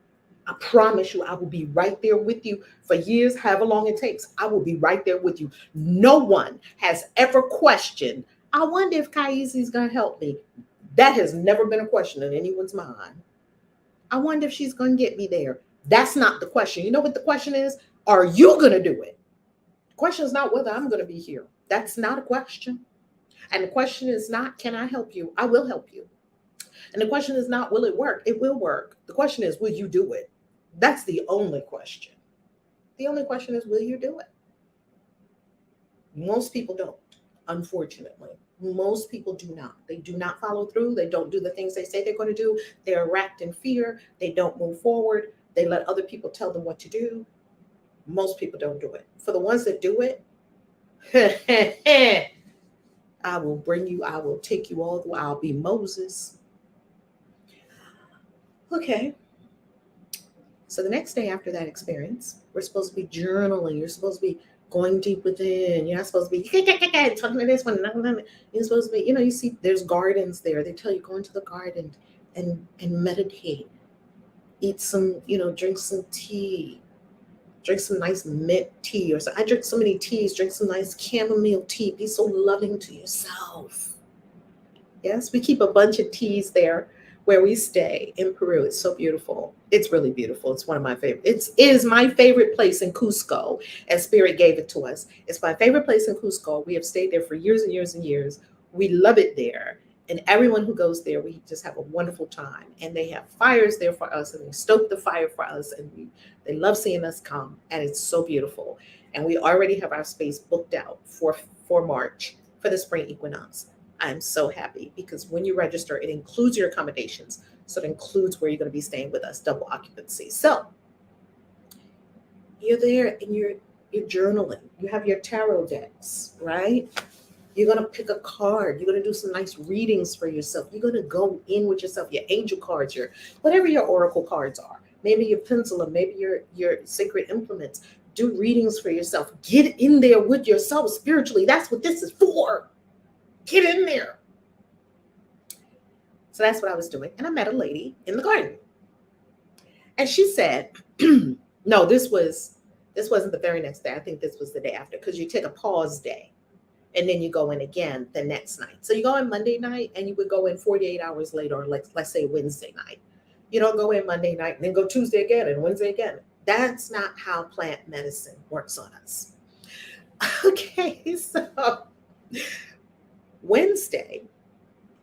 I promise you, I will be right there with you for years, however long it takes. I will be right there with you. No one has ever questioned, I wonder if Kaizi is going to help me. That has never been a question in anyone's mind. I wonder if she's going to get me there. That's not the question. You know what the question is? Are you going to do it? The question is not whether I'm going to be here. That's not a question. And the question is not, can I help you? I will help you. And the question is not, will it work? It will work. The question is, will you do it? That's the only question. The only question is, will you do it? Most people don't, unfortunately. Most people do not. They do not follow through. They don't do the things they say they're going to do. They're wrapped in fear. They don't move forward. They let other people tell them what to do. Most people don't do it. For the ones that do it, I will bring you, I will take you all the way. I'll be Moses. Okay. So the next day after that experience, we're supposed to be journaling. You're supposed to be going deep within. You're not supposed to be talking to this one. You're supposed to be, you see there's gardens there. They tell you go into the garden and meditate. Eat some, drink some tea. Drink some nice mint tea or so. I drink so many teas. Drink some nice chamomile tea. Be so loving to yourself. Yes, we keep a bunch of teas there where we stay in Peru. It's so beautiful. It's really beautiful. It's one of my favorite. It is my favorite place in Cusco, and Spirit gave it to us. It's my favorite place in Cusco. We have stayed there for years and years and years. We love it there. And everyone who goes there, we just have a wonderful time. And they have fires there for us, and they stoke the fire for us, and they love seeing us come. And it's so beautiful. And we already have our space booked out for March for the spring equinox. I'm so happy because when you register, it includes your accommodations. So it includes where you're going to be staying with us, double occupancy. So you're there and you're journaling. You have your tarot decks, right? You're going to pick a card. You're going to do some nice readings for yourself. You're going to go in with yourself, your angel cards, your whatever your oracle cards are. Maybe your pendulum, maybe your sacred implements. Do readings for yourself. Get in there with yourself spiritually. That's what this is for. Get in there. So that's what I was doing. And I met a lady in the garden. And she said, no, this wasn't the very next day. I think this was the day after, because you take a pause day and then you go in again the next night. So you go in Monday night and you would go in 48 hours later, or let's say Wednesday night. You don't go in Monday night and then go Tuesday again and Wednesday again. That's not how plant medicine works on us. Okay, so Wednesday,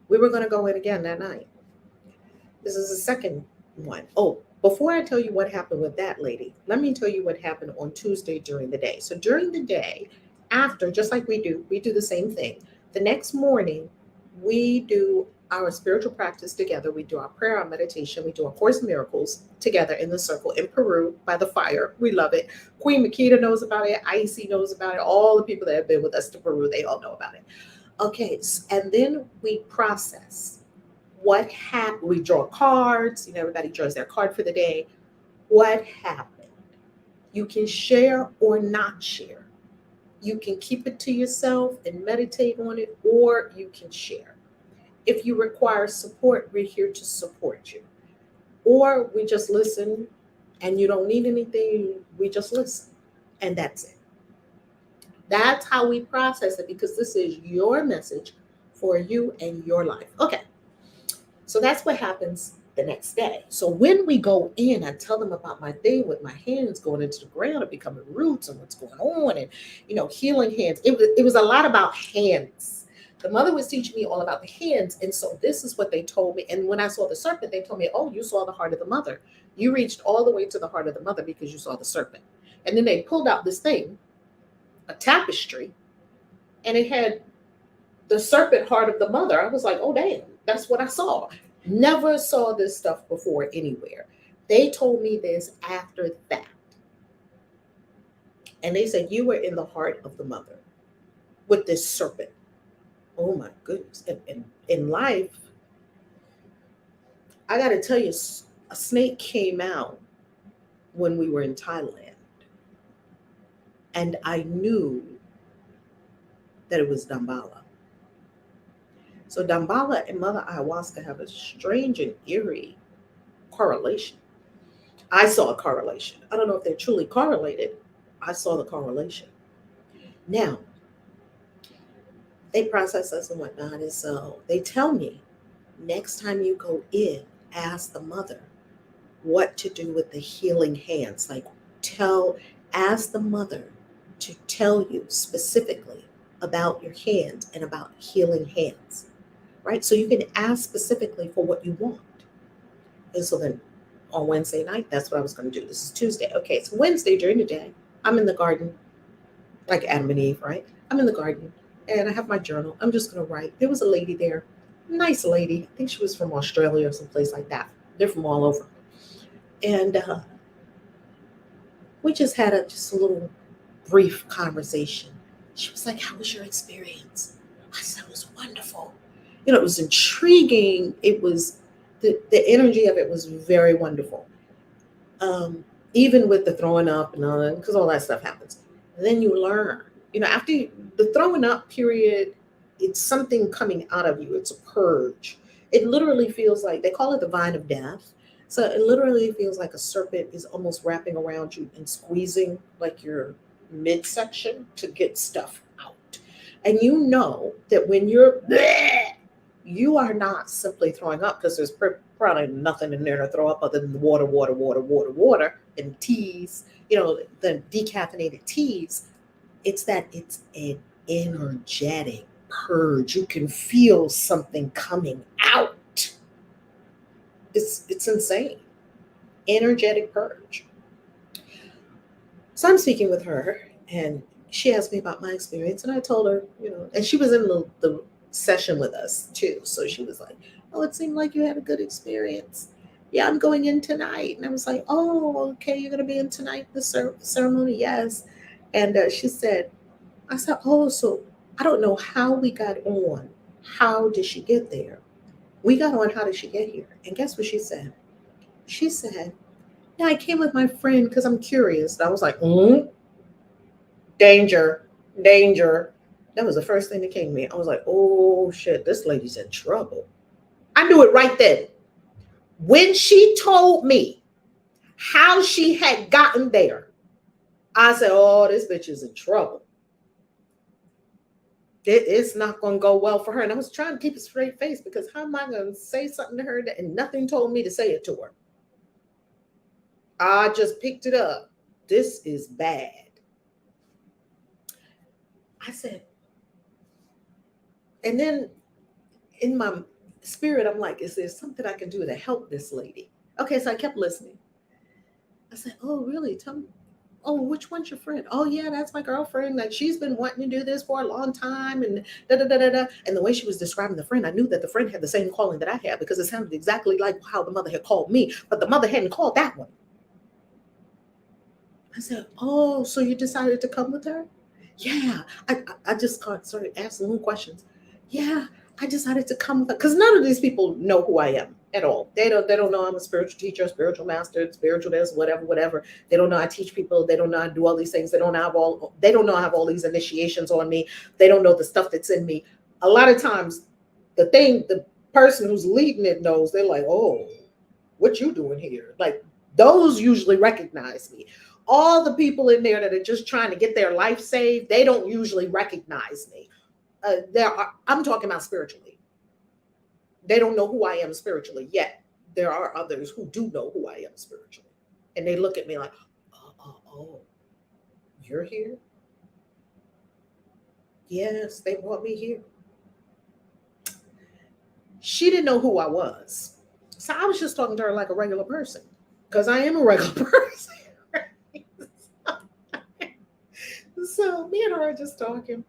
we were going to go in again that night. This is the second one. Oh, before I tell you what happened with that lady, let me tell you what happened on Tuesday during the day. So during the day, after, just like we do the same thing. The next morning, we do our spiritual practice together. We do our prayer, our meditation. We do our Course in Miracles together in the circle in Peru by the fire. We love it. Queen Makita knows about it. Icy knows about it. All the people that have been with us to Peru, they all know about it. Okay, and then we process what happened. We draw cards. Everybody draws their card for the day. What happened? You can share or not share. You can keep it to yourself and meditate on it, or you can share. If you require support, we're here to support you. Or we just listen, and you don't need anything. We just listen, and that's it. That's how we process it, because this is your message for you and your life. Okay. So that's what happens the next day. So when we go in, I tell them about my thing with my hands going into the ground and becoming roots and what's going on, and healing hands. It was a lot about hands. The mother was teaching me all about the hands. And so this is what they told me. And when I saw the serpent, they told me, oh, you saw the heart of the mother. You reached all the way to the heart of the mother because you saw the serpent. And then they pulled out this thing, a tapestry, and it had the serpent heart of the mother. I was like, oh, damn, that's what I saw. Never saw this stuff before anywhere. They told me this after that. And they said, you were in the heart of the mother with this serpent. Oh my goodness. And in life, I got to tell you, a snake came out when we were in Thailand. And I knew that it was Dambala. So Dambala and Mother Ayahuasca have a strange and eerie correlation. I saw a correlation. I don't know if they're truly correlated. I saw the correlation. Now, they process us and whatnot. And so they tell me next time you go in, ask the mother what to do with the healing hands. Like ask the mother to tell you specifically about your hands and about healing hands, right? So you can ask specifically for what you want. And so then on Wednesday night, that's what I was going to do. This is Tuesday. Okay, it's Wednesday during the day. I'm in the garden, like Adam and Eve, right? I'm in the garden and I have my journal. I'm just going to write. There was a lady there, nice lady. I think she was from Australia or someplace like that. They're from all over. And we just had just a little brief conversation. She was like, how was your experience? I said, it was wonderful. It was intriguing. It was, the energy of it was very wonderful. Even with the throwing up and all that, because all that stuff happens. And then you learn, after the throwing up period, it's something coming out of you. It's a purge. It literally feels like, they call it the vine of death. So it literally feels like a serpent is almost wrapping around you and squeezing like your midsection to get stuff out. And you know that when you're bleh, you are not simply throwing up, because there's probably nothing in there to throw up other than water, and teas, the decaffeinated teas. It's an energetic purge. You can feel something coming out. It's insane. Energetic purge. So I'm speaking with her, and she asked me about my experience, and I told her, and she was in the session with us too. So she was like, oh, it seemed like you had a good experience. Yeah, I'm going in tonight. And I was like, oh, okay, you're going to be in tonight, the ceremony? Yes. And I said, oh, so I don't know how we got on. How did she get there? We got on, how did she get here? And guess what she said? She said, yeah, I came with my friend because I'm curious. And I was like, danger, danger. That was the first thing that came to me. I was like, oh shit, this lady's in trouble. I knew it right then. When she told me how she had gotten there, I said, oh, this bitch is in trouble. It's not going to go well for her. And I was trying to keep a straight face, because how am I going to say something to her and nothing told me to say it to her? I just picked it up. This is bad. I said, and then in my spirit, I'm like, is there something I can do to help this lady? Okay, so I kept listening. I said, oh, really? Tell me. Oh, which one's your friend? Oh, yeah, that's my girlfriend. Like, she's been wanting to do this for a long time, and da da da da da. And the way she was describing the friend, I knew that the friend had the same calling that I had, because it sounded exactly like how the mother had called me, but the mother hadn't called that one. I said, oh, so you decided to come with her? Yeah. I just started asking little questions. Yeah, I decided to come with her, because none of these people know who I am at all. They don't know I'm a spiritual teacher, spiritual master, spiritual this, whatever. They don't know I teach people. They don't know I do all these things. They don't know I have all these initiations on me. They don't know the stuff that's in me. A lot of times the person who's leading it knows. They're like, oh, what you doing here? Like, those usually recognize me. All the people in there that are just trying to get their life saved, they don't usually recognize me. I'm talking about spiritually. They don't know who I am spiritually yet. There are others who do know who I am spiritually. And they look at me like, oh, you're here? Yes, they brought me here. She didn't know who I was. So I was just talking to her like a regular person because I am a regular person. Right? So me and her are just talking,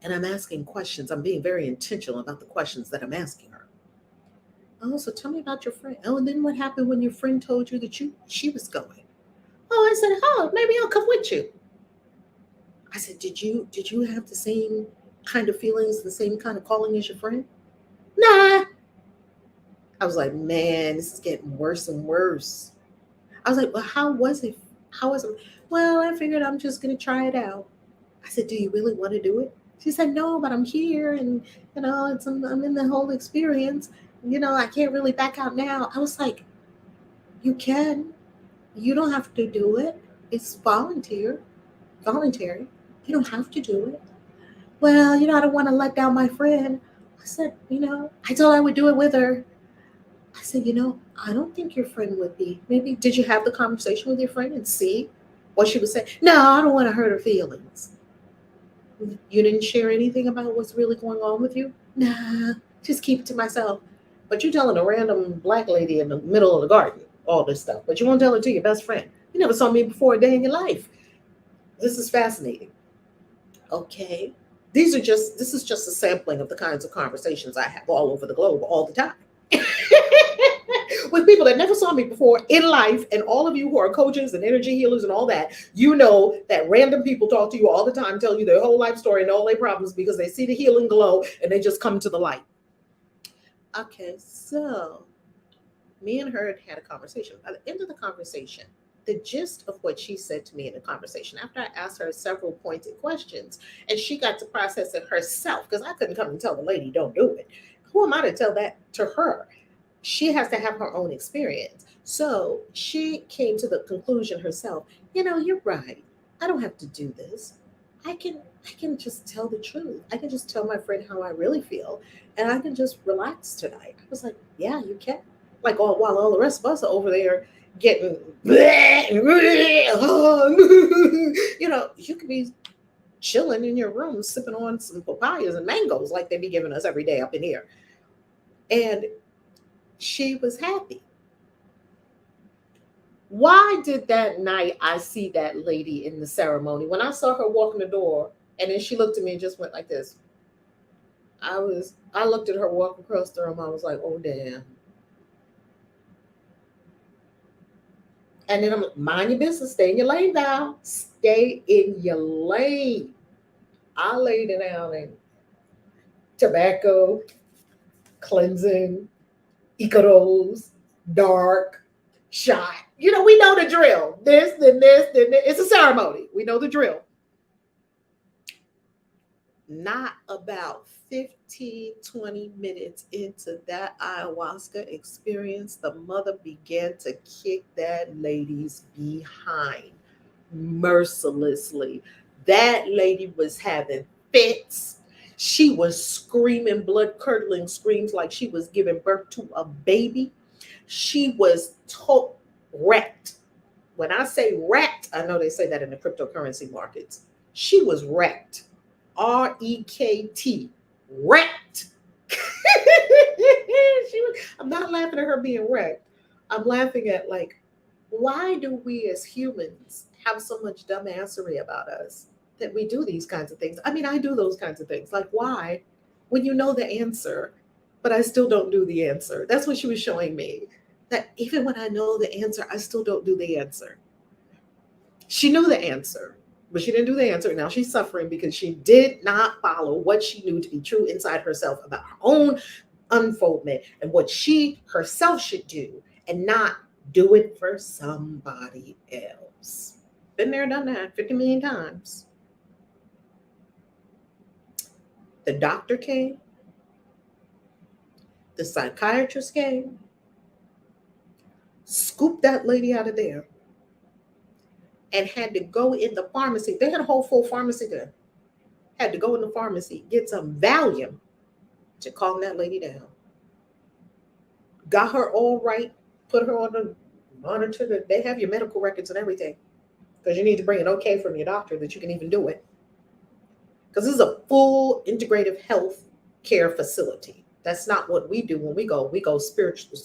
and I'm asking questions. I'm being very intentional about the questions that I'm asking her. Oh, so tell me about your friend. Oh, and then what happened when your friend told you that she was going? Oh, I said, oh, maybe I'll come with you. I said, did you have the same kind of feelings, the same kind of calling as your friend? Nah. I was like, man, this is getting worse and worse. I was like, well, how was it? How was it? Well, I figured I'm just gonna try it out. I said, do you really want to do it? She said, no, but I'm here, and I'm in the whole experience. I can't really back out now. I was like, you can. You don't have to do it. It's voluntary. You don't have to do it. Well, I don't want to let down my friend. I said, I told her I would do it with her. I said, I don't think your friend would be. Maybe, did you have the conversation with your friend and see what she would say? No, I don't want to hurt her feelings. You didn't share anything about what's really going on with you? Nah, just keep it to myself. But you're telling a random black lady in the middle of the garden all this stuff, but you won't tell it to your best friend. You never saw me before a day in your life. This is fascinating. Okay. This is just a sampling of the kinds of conversations I have all over the globe all the time. With people that never saw me before in life, and all of you who are coaches and energy healers and all that, that random people talk to you all the time, tell you their whole life story and all their problems because they see the healing glow and they just come to the light. Okay, so me and her had a conversation. At the end of the conversation, the gist of what she said to me in the conversation, after I asked her several pointed questions, and she got to process it herself, because I couldn't come and tell the lady, don't do it. Who am I to tell that to her? She has to have her own experience. So she came to the conclusion herself, you're right. I don't have to do this. I can just tell the truth. I can just tell my friend how I really feel, and I can just relax tonight. I was like, yeah, you can. Like, while all the rest of us are over there getting you could be chilling in your room sipping on some papayas and mangoes like they be giving us every day up in here. And she was happy. Why did that night I see that lady in the ceremony? When I saw her walk in the door, and then she looked at me and just went like this. I looked at her walk across the room. I was like, oh damn. And then I'm like, mind your business, stay in your lane now. Stay in your lane. I laid it down in tobacco, cleansing, Icaros, dark, shot. We know the drill. This, then this, then this. It's a ceremony. We know the drill. Not about 15, 20 minutes into that ayahuasca experience, the mother began to kick that lady's behind mercilessly. That lady was having fits. She was screaming blood curdling screams like she was giving birth to a baby. She was wrecked. When I say wrecked, I know they say that in the cryptocurrency markets. She was wrecked. REKT. Wrecked. I'm not laughing at her being wrecked. I'm laughing at, like, why do we as humans have so much dumbassery about us that we do these kinds of things? I mean, I do those kinds of things. Like, why? When you know the answer, but I still don't do the answer. That's what she was showing me. That even when I know the answer, I still don't do the answer. She knew the answer, but she didn't do the answer. Now she's suffering because she did not follow what she knew to be true inside herself about her own unfoldment and what she herself should do, and not do it for somebody else. Been there, done that 50 million times. The doctor came, the psychiatrist came, scooped that lady out of there, and had to go in the pharmacy. They had a whole full pharmacy there. Had to go in the pharmacy, get some Valium to calm that lady down. Got her all right, put her on the monitor. They have your medical records and everything, because you need to bring an okay from your doctor that you can even do it. Because this is a full integrative health care facility That's not what we do when we go. We go spiritually.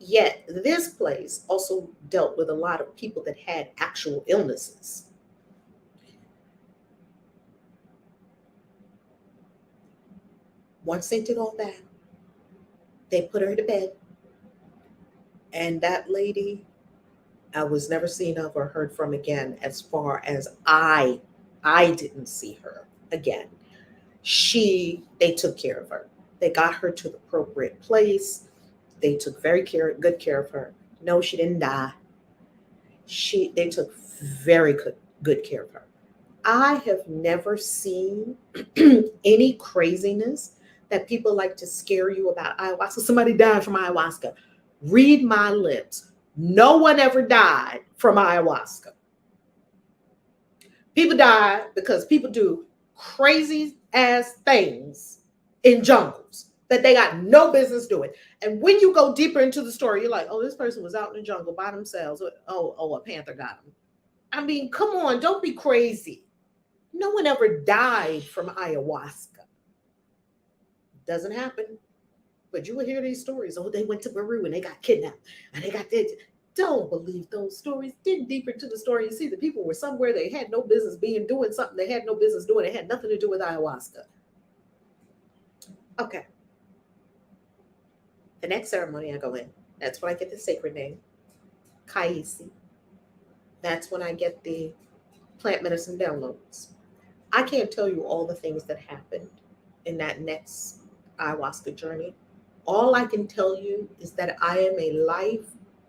Yet this place also dealt with a lot of people that had actual illnesses. Once they did all that, they put her to bed. And that lady, I was never seen of or heard from again. As far as I didn't see her again. They took care of her. They got her to the appropriate place. They took good care of her. No, she didn't die. They took very good care of her. I have never seen any craziness that people like to scare you about ayahuasca. Somebody died from ayahuasca. Read my lips. No one ever died from ayahuasca. People die because people do crazy ass things in jungles that they got no business doing. And when you go deeper into the story, you're like, oh, this person was out in the jungle by themselves. Oh, a panther got them. I mean, come on, don't be crazy. No one ever died from ayahuasca. Doesn't happen. But you will hear these stories. Oh, they went to Peru and they got kidnapped and they got this. Don't believe those stories. Dig deeper into the story and see the people were somewhere they had no business doing something they had no business doing. It had nothing to do with ayahuasca. Okay. The next ceremony I go in, that's when I get the sacred name, Kaisi. That's when I get the plant medicine downloads. I can't tell you all the things that happened in that next ayahuasca journey. All I can tell you is that I am a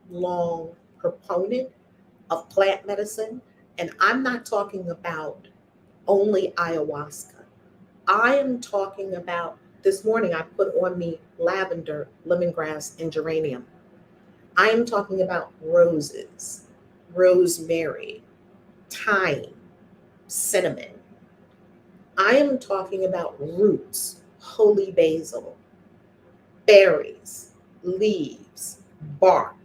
lifelong proponent of plant medicine. And I'm not talking about only ayahuasca. I am talking about this morning I put on me lavender, lemongrass, and geranium. I am talking about roses, rosemary, thyme, cinnamon. I am talking about roots, holy basil, berries, leaves, bark,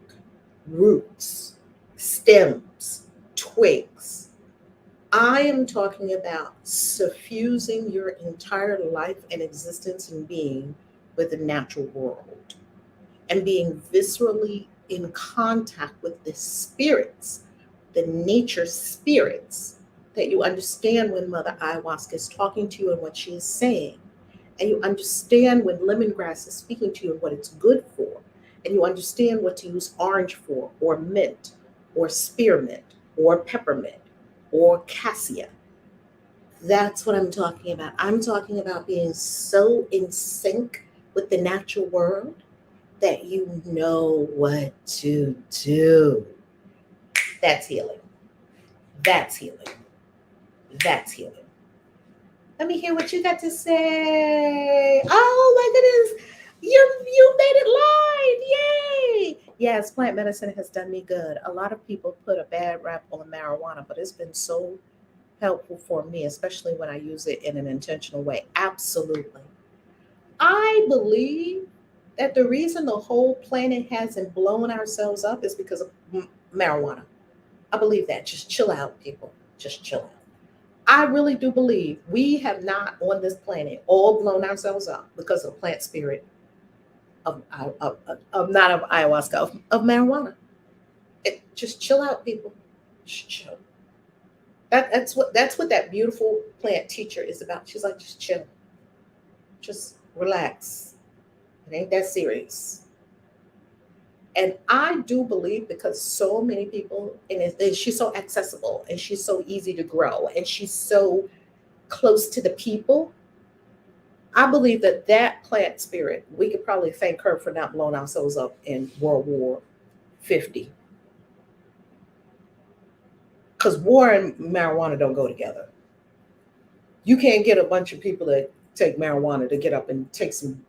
roots, stems, twigs. I am talking about suffusing your entire life and existence and being with the natural world and being viscerally in contact with the spirits, the nature spirits that you understand when Mother Ayahuasca is talking to you and what she is saying. And you understand when lemongrass is speaking to you and what it's good for. And you understand what to use orange for, or mint, or spearmint, or peppermint, or cassia. That's what I'm talking about. I'm talking about being so in sync with the natural world that you know what to do. That's healing. That's healing. That's healing. Let me hear what you got to say. Oh my goodness. You made it live. Yay. Yes, plant medicine has done me good. A lot of people put a bad rap on marijuana, but it's been so helpful for me, especially when I use it in an intentional way. Absolutely. I believe that the reason the whole planet hasn't blown ourselves up is because of marijuana. I believe that. Just chill out, people. Just chill out. I really do believe we have not on this planet all blown ourselves up because of plant spirit of not of ayahuasca, of marijuana. Just chill out, people. Just chill. That's what that beautiful plant teacher is about. She's like, just chill. Just relax. It ain't that serious. And I do believe because so many people, and she's so accessible and she's so easy to grow and she's so close to the people. I believe that plant spirit, we could probably thank her for not blowing ourselves up in World War 50. Because war and marijuana don't go together. You can't get a bunch of people that take marijuana to get up and take some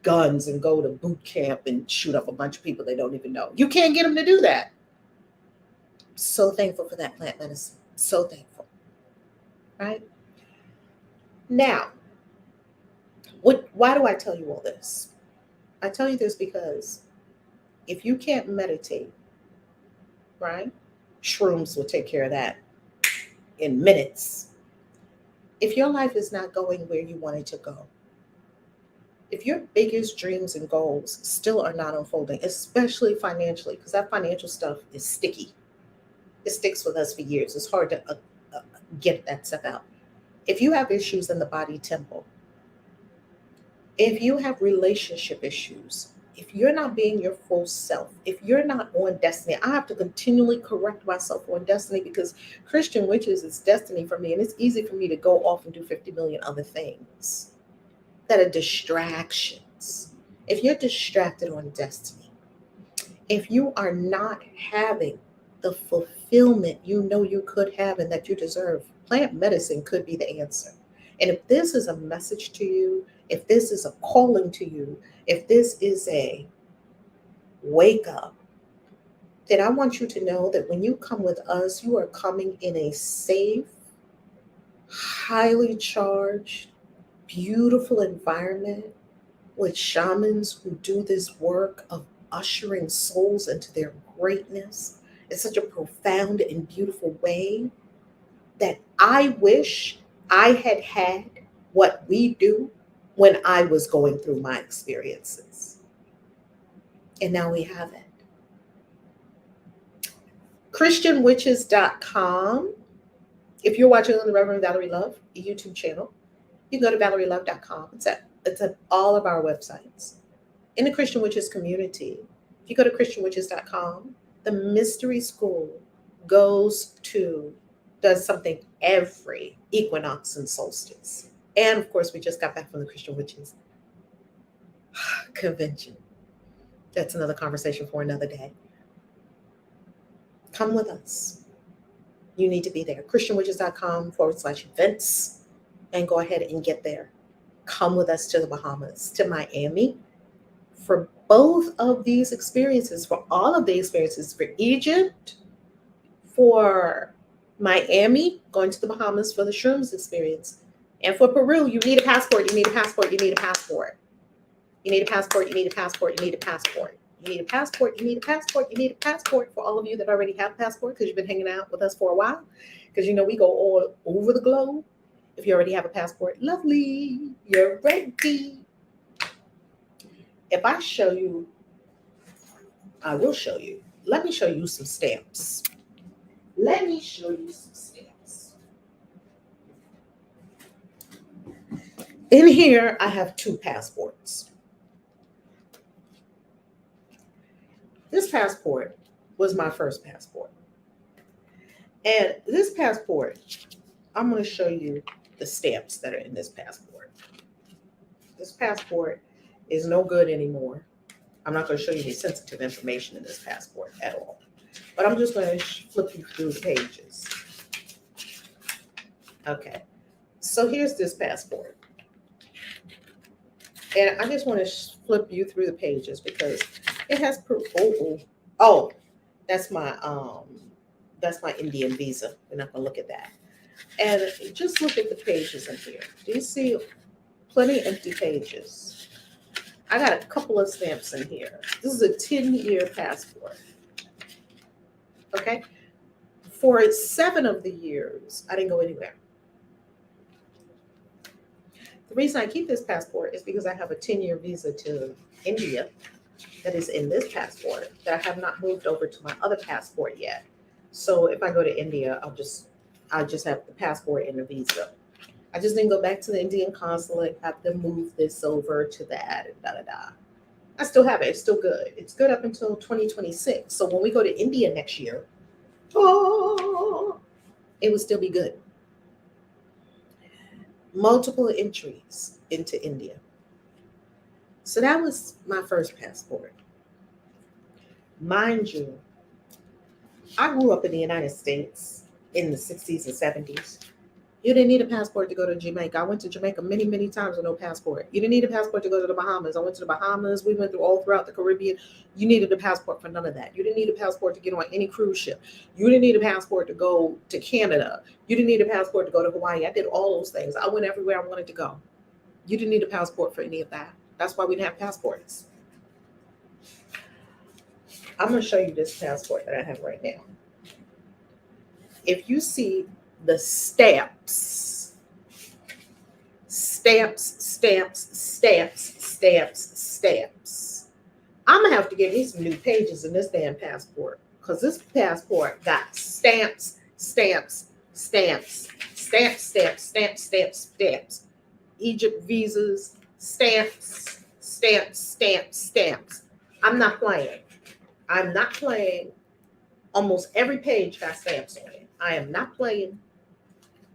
guns and go to boot camp and shoot up a bunch of people they don't even know. You can't get them to do that. So thankful for that plant medicine. So thankful. Right? Now, why do I tell you all this? I tell you this because if you can't meditate, right? Shrooms will take care of that in minutes. If your life is not going where you want it to go, if your biggest dreams and goals still are not unfolding, especially financially, because that financial stuff is sticky, it sticks with us for years. It's hard to get that stuff out. If you have issues in the body temple, if you have relationship issues, if you're not being your full self, if you're not on destiny, I have to continually correct myself on destiny because Christian witches is destiny for me. And it's easy for me to go off and do 50 million other things that are distractions. If you're distracted on destiny, if you are not having the fulfillment you know you could have and that you deserve, plant medicine could be the answer. And if this is a message to you, if this is a calling to you, if this is a wake up, then I want you to know that when you come with us, you are coming in a safe, highly charged, beautiful environment with shamans who do this work of ushering souls into their greatness in such a profound and beautiful way that I wish I had had what we do when I was going through my experiences. And now we have it. ChristianWitches.com. If you're watching on the Reverend Valerie Love YouTube channel, you can go to ValerieLove.com. It's at all of our websites. In the Christian Witches community, if you go to ChristianWitches.com, the mystery school does something every equinox and solstice. And of course, we just got back from the Christian Witches convention. That's another conversation for another day. Come with us. You need to be there. ChristianWitches.com/events and go ahead and get there. Come with us to the Bahamas, to Miami, for both of these experiences, for all of the experiences, for Egypt, for Miami, going to the Bahamas for the shrooms experience, and for Peru, you need a passport, you need a passport, you need a passport. You need a passport, you need a passport, you need a passport. You need a passport, you need a passport, you need a passport for all of you that already have a passport because you've been hanging out with us for a while. Because you know we go all over the globe. If you already have a passport, lovely, you're ready. If I show you, I will show you. Let me show you some stamps. Let me show you some stamps. In here, I have 2 passports. This passport was my first passport. And this passport, I'm going to show you the stamps that are in this passport. This passport is no good anymore. I'm not going to show you any sensitive information in this passport at all. But I'm just going to flip you through the pages. Okay. So here's this passport. And I just want to flip you through the pages because it has proof. Oh, that's my Indian visa. We're not gonna look at that. And just look at the pages in here. Do you see plenty of empty pages? I got a couple of stamps in here. This is a 10-year passport. Okay. For 7 of the years, I didn't go anywhere. The reason I keep this passport is because I have a 10-year visa to India that is in this passport that I have not moved over to my other passport yet. So if I go to India, I'll just have the passport and the visa. I just didn't go back to the Indian consulate, have them move this over to that and da-da-da. I still have it. It's still good. It's good up until 2026. So when we go to India next year, it will still be good. Multiple entries into India. So that was my first passport. Mind you, I grew up in the United States in the 60s and 70s. You didn't need a passport to go to Jamaica. I went to Jamaica many, many times with no passport. You didn't need a passport to go to the Bahamas. I went to the Bahamas. We went all throughout the Caribbean. You needed a passport for none of that. You didn't need a passport to get on any cruise ship. You didn't need a passport to go to Canada. You didn't need a passport to go to Hawaii. I did all those things. I went everywhere I wanted to go. You didn't need a passport for any of that. That's why we didn't have passports. I'm going to show you this passport that I have right now. If you see the stamps stamps, stamps, stamps, stamps, stamps. I'm gonna have to get me some new pages in this damn passport because this passport got stamps, stamps, stamps, stamps, stamps, stamps, stamps, stamps. Egypt visas, stamps, stamps, stamps, stamps. I'm not playing. I'm not playing. Almost every page got stamps on it. I am not playing.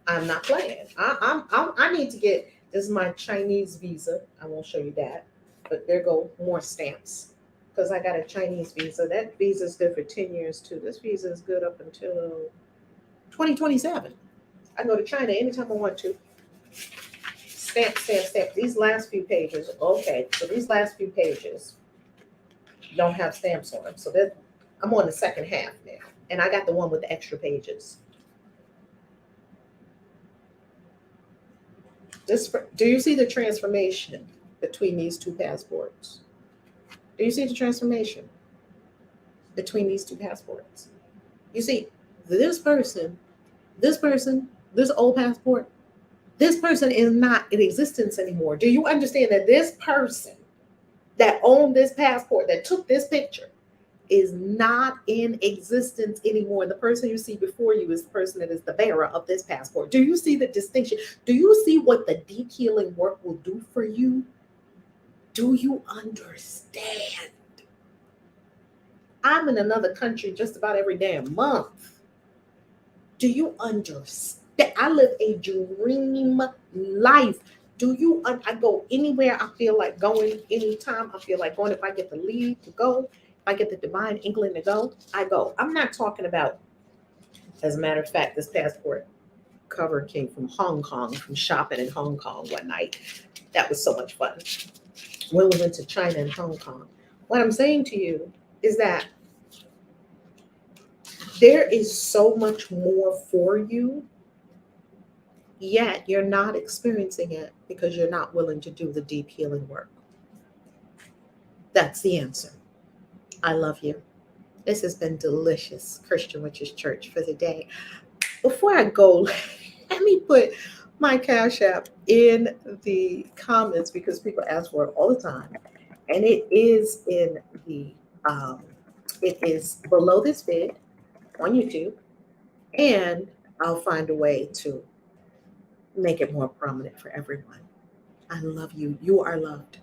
I'm not playing. I need to get this is my Chinese visa. I won't show you that, but there go more stamps because I got a Chinese visa. That visa is good for 10 years too. This visa is good up until 2027. I can go to China anytime I want to. Stamp, stamp, stamp. These last few pages, okay. So these last few pages don't have stamps on them. So that I'm on the second half now, and I got the one with the extra pages. This, do you see the transformation between these two passports? Do you see the transformation between these two passports? You see, this person, this person, this old passport, this person is not in existence anymore. Do you understand that this person that owned this passport, that took this picture, is not in existence anymore? The person you see before you is the person that is the bearer of this passport. Do you see the distinction? Do you see what the deep healing work will do for you? Do you understand? I'm in another country just about every damn month. Do you understand? I live a dream life. Do you? I go anywhere I feel like going, anytime I feel like going. If I get the lead to go, if I get the divine inkling to go, I go. I'm not talking about, as a matter of fact, this passport cover came from Hong Kong, from shopping in Hong Kong one night. That was so much fun. When we went to China and Hong Kong. What I'm saying to you is that there is so much more for you, yet you're not experiencing it because you're not willing to do the deep healing work. That's the answer. I love you. This has been delicious, Christian Witches Church, for the day. Before I go, let me put my Cash App in the comments because people ask for it all the time. And it is in the, it is below this vid on YouTube. And I'll find a way to make it more prominent for everyone. I love you. You are loved.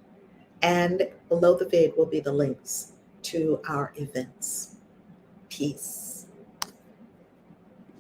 And below the vid will be the links to our events. Peace.